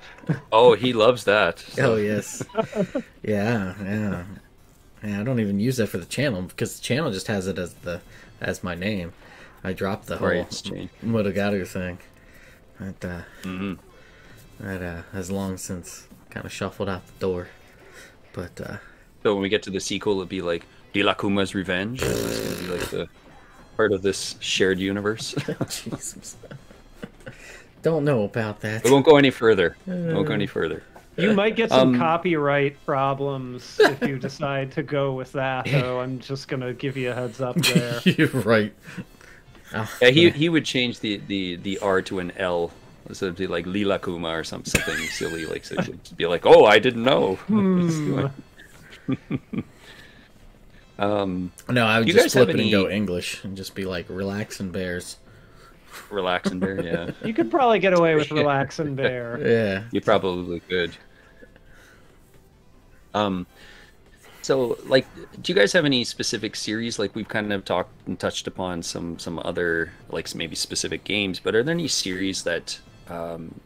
Oh, he loves that. So. Oh yes. Yeah. I don't even use that for the channel because the channel just has it as my name. I dropped the whole Motogaru thing. That has long since kind of shuffled out the door. But so when we get to the sequel, it'll be like Dilakuma's Revenge. It's going to be like the part of this shared universe. Jesus. Don't know about that. We won't go any further. You might get some copyright problems if you decide to go with that, though. I'm just going to give you a heads up there. You're right. Yeah, he would change the R to an L. So it'd be like Lilakuma or something silly. Like, so it'd be like, oh, I didn't know. No, I would just flip it and go English and just be like relaxing bears. Relaxing bear, yeah. You could probably get away with relaxing bear. Yeah, you probably could. So, like, do you guys have any specific series? Like, we've kind of talked and touched upon some other, like, maybe specific games, but are there any series that,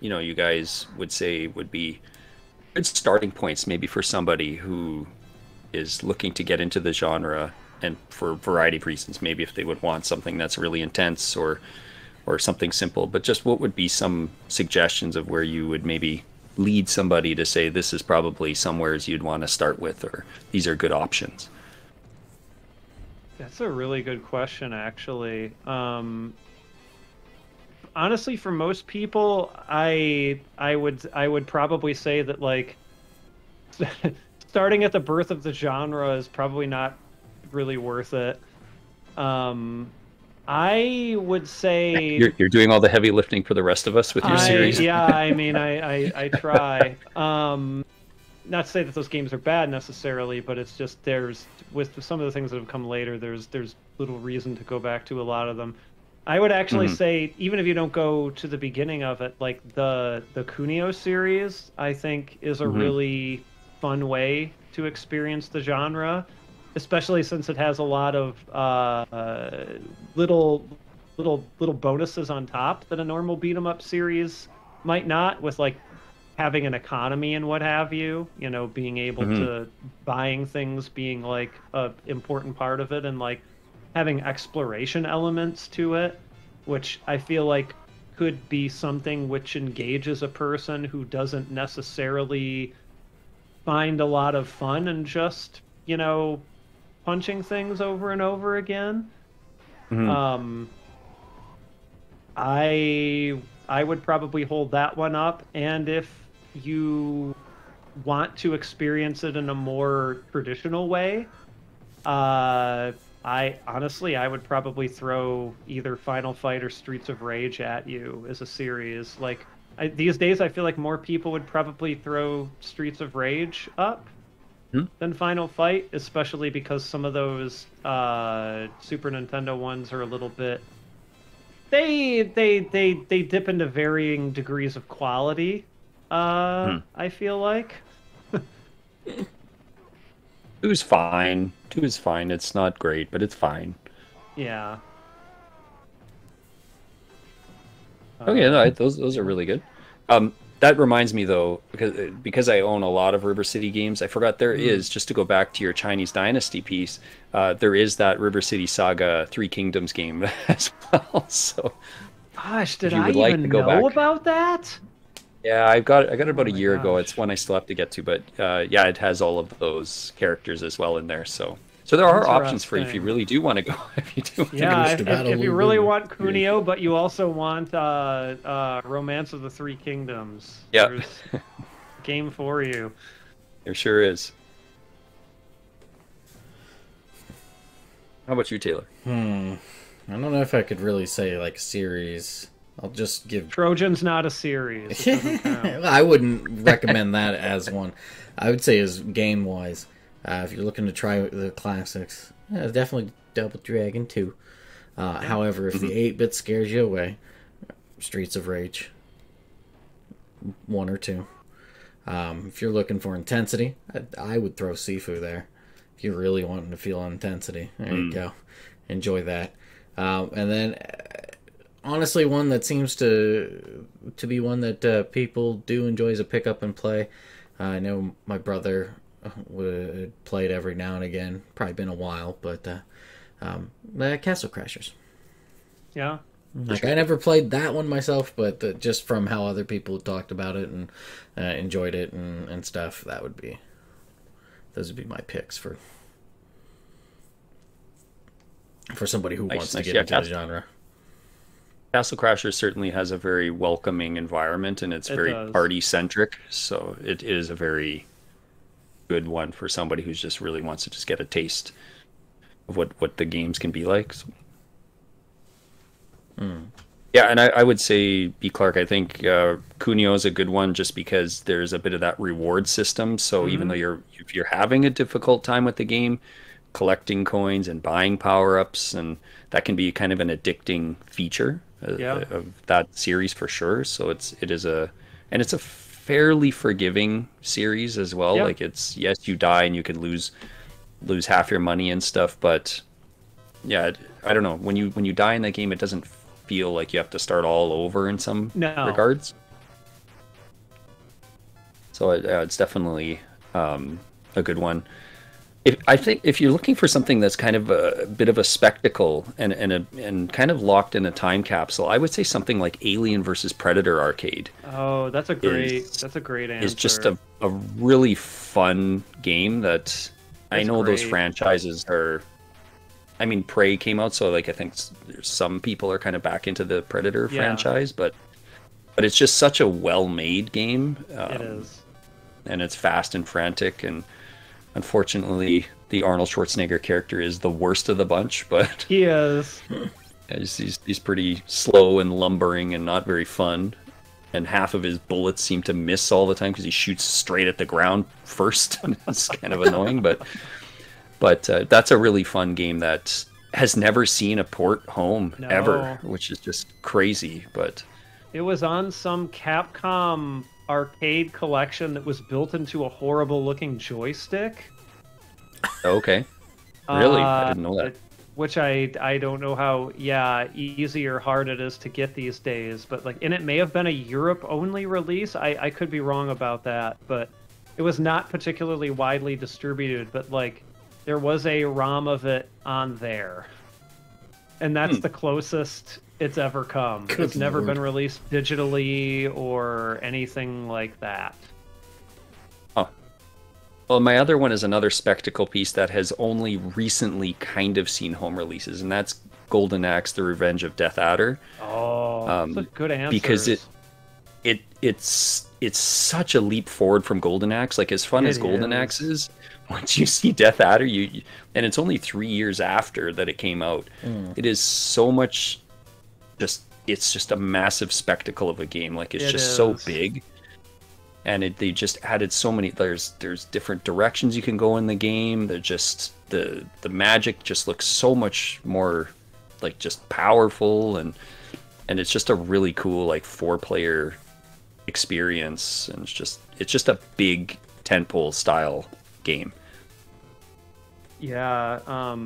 you guys would say would be good starting points maybe for somebody who is looking to get into the genre, and for a variety of reasons, maybe if they would want something that's really intense or something simple, but just what would be some suggestions of where you would maybe lead somebody to say this is probably somewheres you'd want to start with, or these are good options? That's a really good question, actually. Honestly, for most people, I would probably say that, like, starting at the birth of the genre is probably not really worth it. I would say you're doing all the heavy lifting for the rest of us with your series. Yeah, I mean, I try. Not to say that those games are bad necessarily, but it's just with some of the things that have come later, there's little reason to go back to a lot of them. I would actually say, even if you don't go to the beginning of it, like the Kunio series, I think is a really fun way to experience the genre, especially since it has a lot of little bonuses on top that a normal beat 'em up series might not, with like having an economy and what have you, you know, being able to buying things being like a important part of it, and like having exploration elements to it, which I feel like could be something which engages a person who doesn't necessarily find a lot of fun and just, you know, punching things over and over again. I would probably hold that one up, and if you want to experience it in a more traditional way, I would probably throw either Final Fight or Streets of Rage at you as a series. Like these days, I feel like more people would probably throw Streets of Rage up than Final Fight, especially because some of those Super Nintendo ones are a little bit. They dip into varying degrees of quality. I feel like. 2 is fine. 2 is fine. It's not great, but it's fine. Yeah. Okay, no, those are really good. That reminds me though, because I own a lot of River City games, I forgot there is, just to go back to your Chinese Dynasty piece, there is that River City Saga Three Kingdoms game as well. So, gosh, did you I would like even to go know back. about that? Yeah, I got it about a my year ago. gosh. It's one I still have to get to, but yeah, it has all of those characters as well in there. So there are options for you if you Interesting. really do want to go. If you do, Yeah, Mr. if you really Battle want Kunio, but you also want Romance of the Three Kingdoms, Yeah. there's game for you. there sure is. How about you, Taylor? I don't know if I could really say like series. I'll just give. Trojan's not a series. It doesn't count. I wouldn't recommend that as one. I would say as game wise, if you're looking to try the classics, definitely Double Dragon 2. However, if the 8-bit scares you away, Streets of Rage 1 or 2. If you're looking for intensity, I would throw Sifu there. If you're really wanting to feel intensity, there you go. Enjoy that. And then, honestly, one that seems to be one that people do enjoy as a pick up and play. I know my brother would play it every now and again. Probably been a while, but Castle Crashers. Yeah. Like, I never played that one myself, but just from how other people talked about it and enjoyed it and stuff, those would be my picks for somebody who wants to get into the genre. Castle Crashers certainly has a very welcoming environment, and it's very party-centric, so it is a very good one for somebody who just really wants to just get a taste of what the games can be like. So. Yeah, and I would say, B. Clark, I think Kunio is a good one just because there's a bit of that reward system, so even though if you're having a difficult time with the game, collecting coins and buying power-ups, and that can be kind of an addicting feature of that series for sure. So it's a fairly forgiving series as well. Yeah. Like, it's, yes, you die and you can lose half your money and stuff, but yeah, I don't know, when you die in that game, it doesn't feel like you have to start all over in some regards. So it's definitely a good one. I think if you're looking for something that's kind of a bit of a spectacle and kind of locked in a time capsule, I would say something like Alien versus Predator Arcade. Oh, that's a great answer. It's just a really fun game that I know those franchises are. I mean, Prey came out, so like I think some people are kind of back into the Predator franchise, but it's just such a well-made game. It is, and it's fast and frantic, and unfortunately, the Arnold Schwarzenegger character is the worst of the bunch. But he is. He's pretty slow and lumbering and not very fun, and half of his bullets seem to miss all the time because he shoots straight at the ground first, and it's kind of annoying, but that's a really fun game that has never seen a port home No. ever, which is just crazy. But It was on some Capcom arcade collection that was built into a horrible looking joystick. okay, really, I didn't know that. Which I don't know how easy or hard it is to get these days, but like, and it may have been a Europe only release. I could be wrong about that, but it was not particularly widely distributed. But like, there was a ROM of it on there, and that's the closest it's ever come. It's never been released digitally or anything like that. Oh. Well, my other one is another spectacle piece that has only recently kind of seen home releases, and that's Golden Axe: The Revenge of Death Adder. Oh, that's a good answer. Because it's such a leap forward from Golden Axe. Like, as fun as Golden Axe is, once you see Death Adder, and it's only 3 years after that it came out. It is so much. It's just a massive spectacle of a game. Like, it's just so big. And they just added so many. There's different directions you can go in the game. They're just the magic just looks so much more like just powerful, and it's just a really cool like 4-player experience. And it's just a big tentpole style game. Yeah.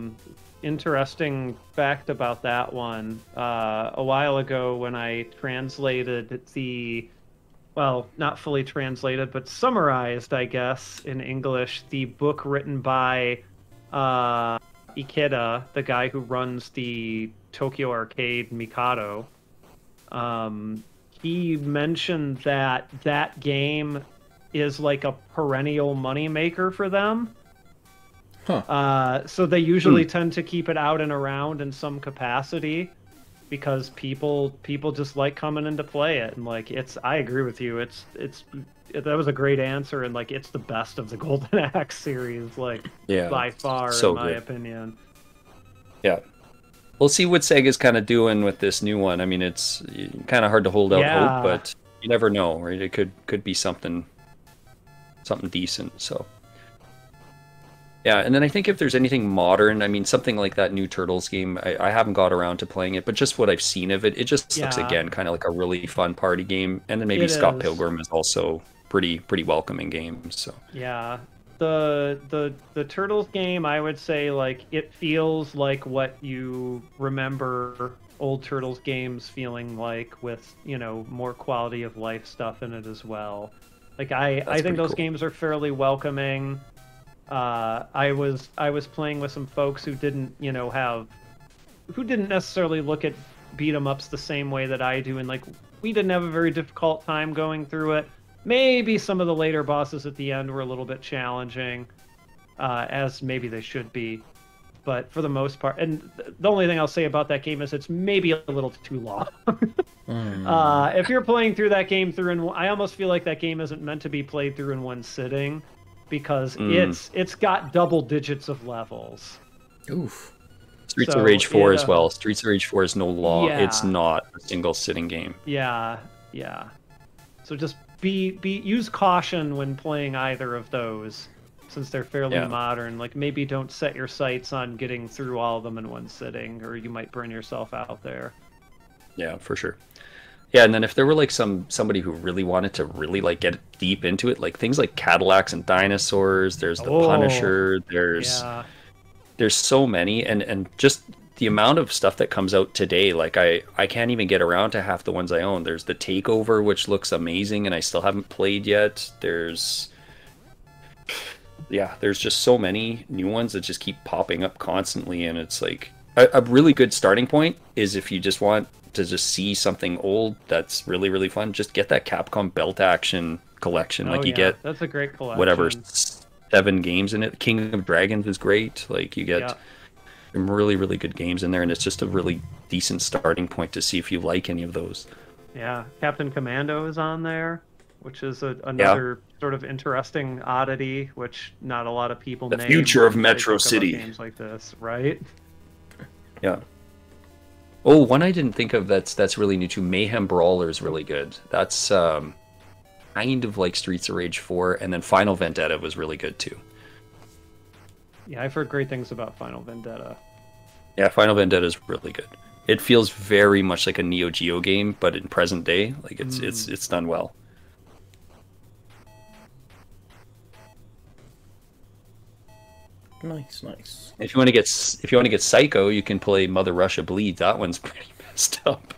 Interesting fact about that one. A while ago, when I translated well, not fully translated, but summarized, I guess, in English, the book written by Ikeda, the guy who runs the Tokyo Arcade Mikado. He mentioned that game is like a perennial moneymaker for them. So they usually tend to keep it out and around in some capacity, because people just like coming in to play it. And like, I agree with you. That was a great answer, and like, it's the best of the Golden Axe series, like, by far, so in my opinion. Yeah. We'll see what Sega's kind of doing with this new one. I mean, it's kind of hard to hold out hope, but you never know, right? It could be something decent. So yeah, and then I think if there's anything modern, I mean, something like that new Turtles game, I haven't got around to playing it, but just what I've seen of it, it just looks, again, kind of like a really fun party game. And then maybe Scott Pilgrim is also pretty welcoming game. So yeah, the Turtles game, I would say, like, it feels like what you remember old Turtles games feeling like, with, you know, more quality of life stuff in it as well. Like, I think those games are fairly welcoming. I was playing with some folks who didn't necessarily look at beat 'em ups the same way that I do, and like, we didn't have a very difficult time going through it. Maybe some of the later bosses at the end were a little bit challenging, as maybe they should be, but for the most part, and the only thing I'll say about that game is it's maybe a little too long. If you're playing through that game I almost feel like that game isn't meant to be played through in one sitting, because it's got double digits of levels. Oof. Streets of Rage 4 as well. Streets of Rage 4 is no law. Yeah. It's not a single sitting game. Yeah. So just use caution when playing either of those, since they're fairly modern. Like, maybe don't set your sights on getting through all of them in one sitting, or you might burn yourself out there. Yeah, for sure. Yeah, and then if there were like somebody who really wanted to really like get deep into it, like things like Cadillacs and Dinosaurs, there's the Punisher, there's so many, and just the amount of stuff that comes out today, like I can't even get around to half the ones I own. There's the Takeover, which looks amazing, and I still haven't played yet. There's just so many new ones that just keep popping up constantly, and it's like a really good starting point is, if you just want to just see something old that's really, really fun, just get that Capcom Belt Action collection. Like, you get, that's a great collection. Whatever, 7 games in it. King of Dragons is great. Like, you get some really, really good games in there, and it's just a really decent starting point to see if you like any of those. Yeah, Captain Commando is on there, which is another sort of interesting oddity, which not a lot of people name. The future of Metro City. Games like this, right? Yeah. Oh, one I didn't think of that's really new too. Mayhem Brawler is really good. That's kind of like Streets of Rage 4, and then Final Vendetta was really good too. Yeah, I've heard great things about Final Vendetta. Yeah, Final Vendetta is really good. It feels very much like a Neo Geo game, but in present day, like it's done well. Nice, nice. If you want to get psycho, you can play Mother Russia Bleed. That one's pretty messed up. I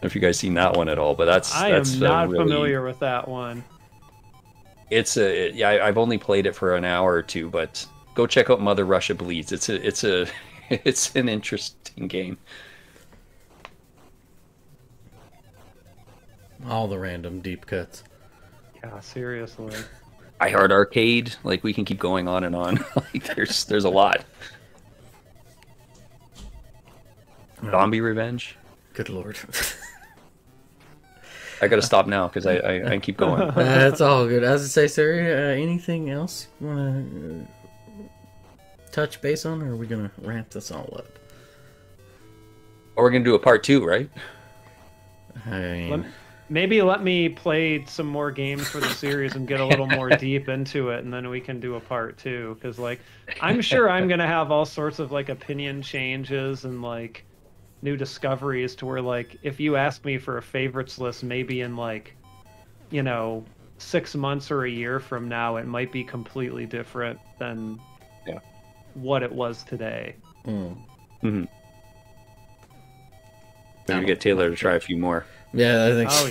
don't know if you guys seen that one at all, but that's not really, familiar with that one. I've only played it for an hour or two, but go check out Mother Russia Bleeds. It's an interesting game. All the random deep cuts. Yeah, seriously. I Heart Arcade, like we can keep going on and on. Like there's a lot. Zombie Revenge. Good lord. I gotta stop now because I keep going. That's all good. As I say, sir, anything else you want to touch base on, or are we gonna ramp this all up? Or we're gonna do a part 2, right? I mean, Maybe let me play some more games for the series and get a little more deep into it, and then we can do a part 2. Because, like, I'm sure I'm gonna have all sorts of like opinion changes and like new discoveries to where, like, if you ask me for a favorites list, maybe in like, 6 months or a year from now, it might be completely different than what it was today. Mm-hmm. Maybe get Taylor to try a few more. yeah, I think. Oh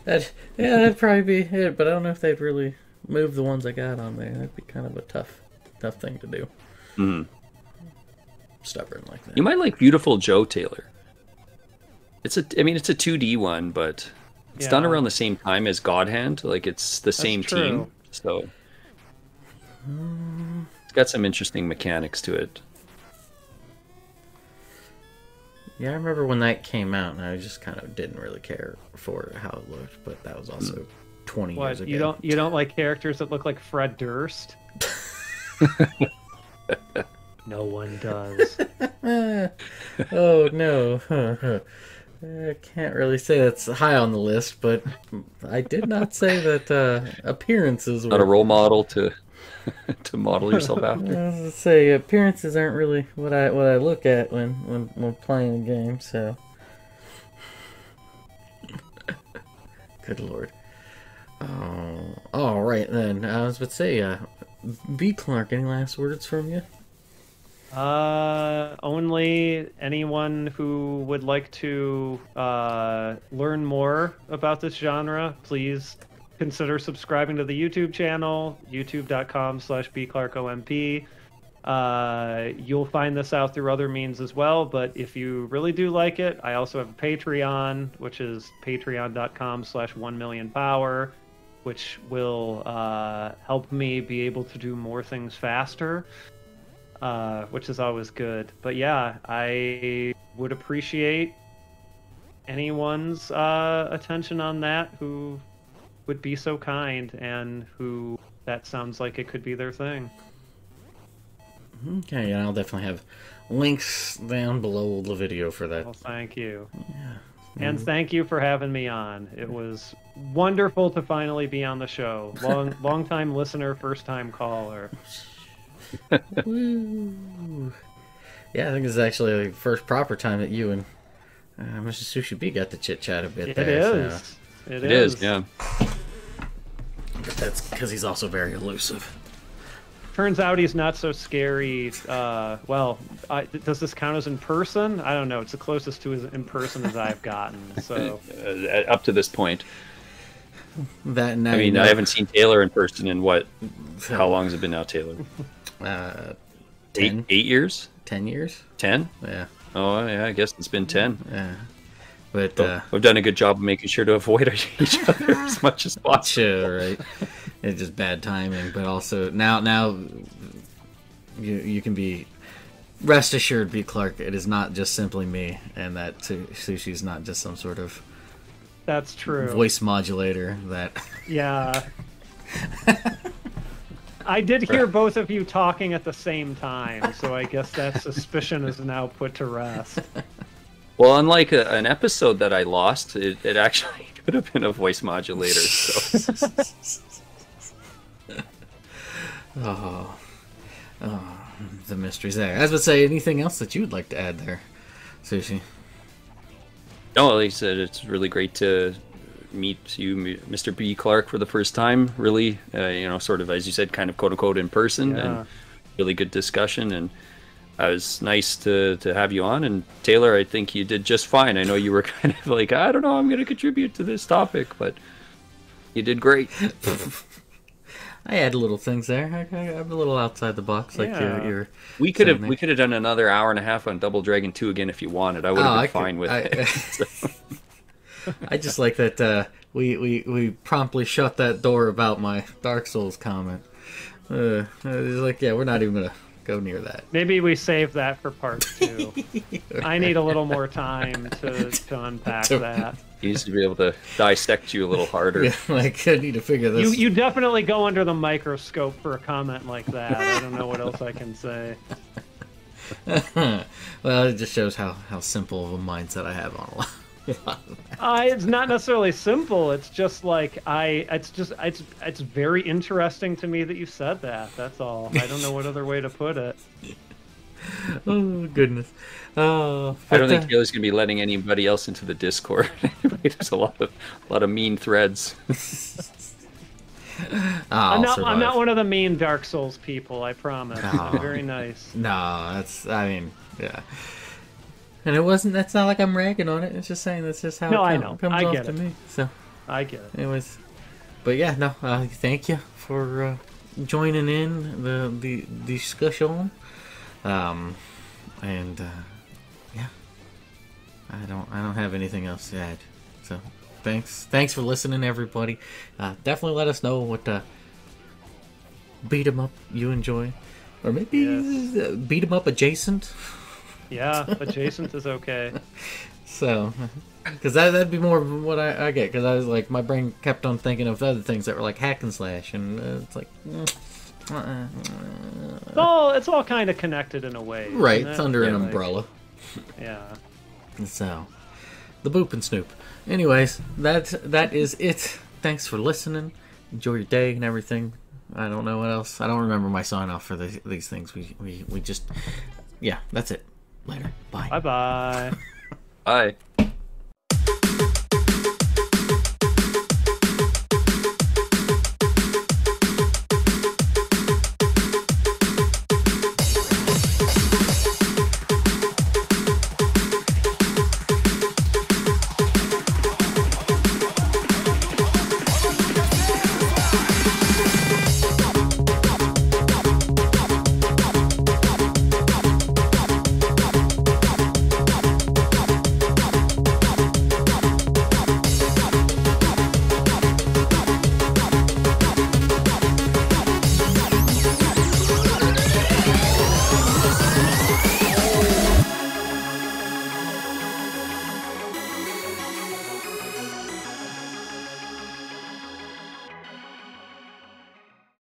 yeah. that'd probably be it. But I don't know if they'd really move the ones I got on there. That'd be kind of a tough thing to do. Mm-hmm. Stubborn like that. You might like Beautiful Joe, Taylor. It's a 2D one, but it's done around the same time as God Hand. Like it's the same team, so it's got some interesting mechanics to it. Yeah, I remember when that came out, and I just kind of didn't really care for how it looked. But that was also 20 years ago. You don't like characters that look like Fred Durst? No one does. Oh no. I can't really say that's high on the list, but I did not say that appearances were... Not a role model to model yourself after. I was gonna say appearances aren't really what I look at when playing a game. So, good lord. Oh, all right then. I was about to say, B. Clark. Any last words from you? Only anyone who would like to learn more about this genre, please consider subscribing to the YouTube channel, youtube.com/BClarkOMP. You'll find this out through other means as well, but if you really do like it, I also have a Patreon, which is patreon.com/1millionpower, which will help me be able to do more things faster. Which is always good. But yeah, I would appreciate anyone's attention on that who would be so kind and who that sounds like it could be their thing. Okay, and I'll definitely have links down below the video for that. Well, thank you. Yeah. And thank you for having me on. It was wonderful to finally be on the show. Long time listener, first time caller. Woo. Yeah, I think this is actually the first proper time that you and Mr. Sushi B got to chit chat a bit. It there. is. So. It is, yeah. But that's because he's also very elusive. Turns out he's not so scary. Does this count as in person? I don't know. It's the closest to in person as I've gotten. So Up to this point. That night, I mean, I haven't seen Taylor in person in what? How long has it been now, Taylor? 10 years? 10 years? 10? Yeah. Oh, yeah, I guess it's been 10. Yeah. But we've done a good job of making sure to avoid each other as much as possible. Sure, right. It's just bad timing, but also now you can be rest assured, B. Clark, it is not just simply me, and that Sushi is not just some sort of that's true voice modulator that yeah. I did hear both of you talking at the same time, so I guess that suspicion is now put to rest. Well, unlike an episode that I lost, it actually could have been a voice modulator. So. Oh. the mysteries there. As I would say, anything else that you would like to add there, Sushi? No, like I said, it's really great to meet you, Mr. B. Clark, for the first time. Really, sort of, as you said, kind of quote unquote in person, and really good discussion. And it was nice to have you on. And Taylor, I think you did just fine. I know you were kind of like, I don't know, I'm going to contribute to this topic, but you did great. I add little things there. I'm a little outside the box, like you're. We could have done another hour and a half on Double Dragon 2 again if you wanted. I would have been fine with it. So. I just like that we promptly shut that door about my Dark Souls comment. It's like, we're not even gonna go near that. Maybe we save that for part 2. I need a little more time to unpack that. He needs to be able to dissect you a little harder. Yeah, like, I need to figure this. You definitely go under the microscope for a comment like that. I don't know what else I can say. Well, it just shows how simple of a mindset I have on a lot of that. It's not necessarily simple. It's just like it's very interesting to me that you said that. That's all. I don't know what other way to put it. Oh goodness. I don't think Taylor's gonna be letting anybody else into the Discord. There's a lot of mean threads. I'm not one of the mean Dark Souls people, I promise. I'm very nice. No, yeah. And that's not like I'm ragging on it. It's just saying that's just how it comes off to me. So I get it. Anyways, but yeah, no, thank you for joining in the discussion. I don't have anything else to add. So thanks for listening, everybody. Definitely let us know what beat 'em up you enjoy, or maybe beat 'em up adjacent. Yeah, adjacent is okay. So, because that'd be more of what I get. Because I was like, my brain kept on thinking of other things that were like hack and slash, and it's like. It's all kind of connected in a way. Right, it's under an umbrella. Yeah. So, the boop and snoop. Anyways, that is it. Thanks for listening. Enjoy your day and everything. I don't know what else. I don't remember my sign off for these things. We just, that's it. Later. Bye. Bye. Bye.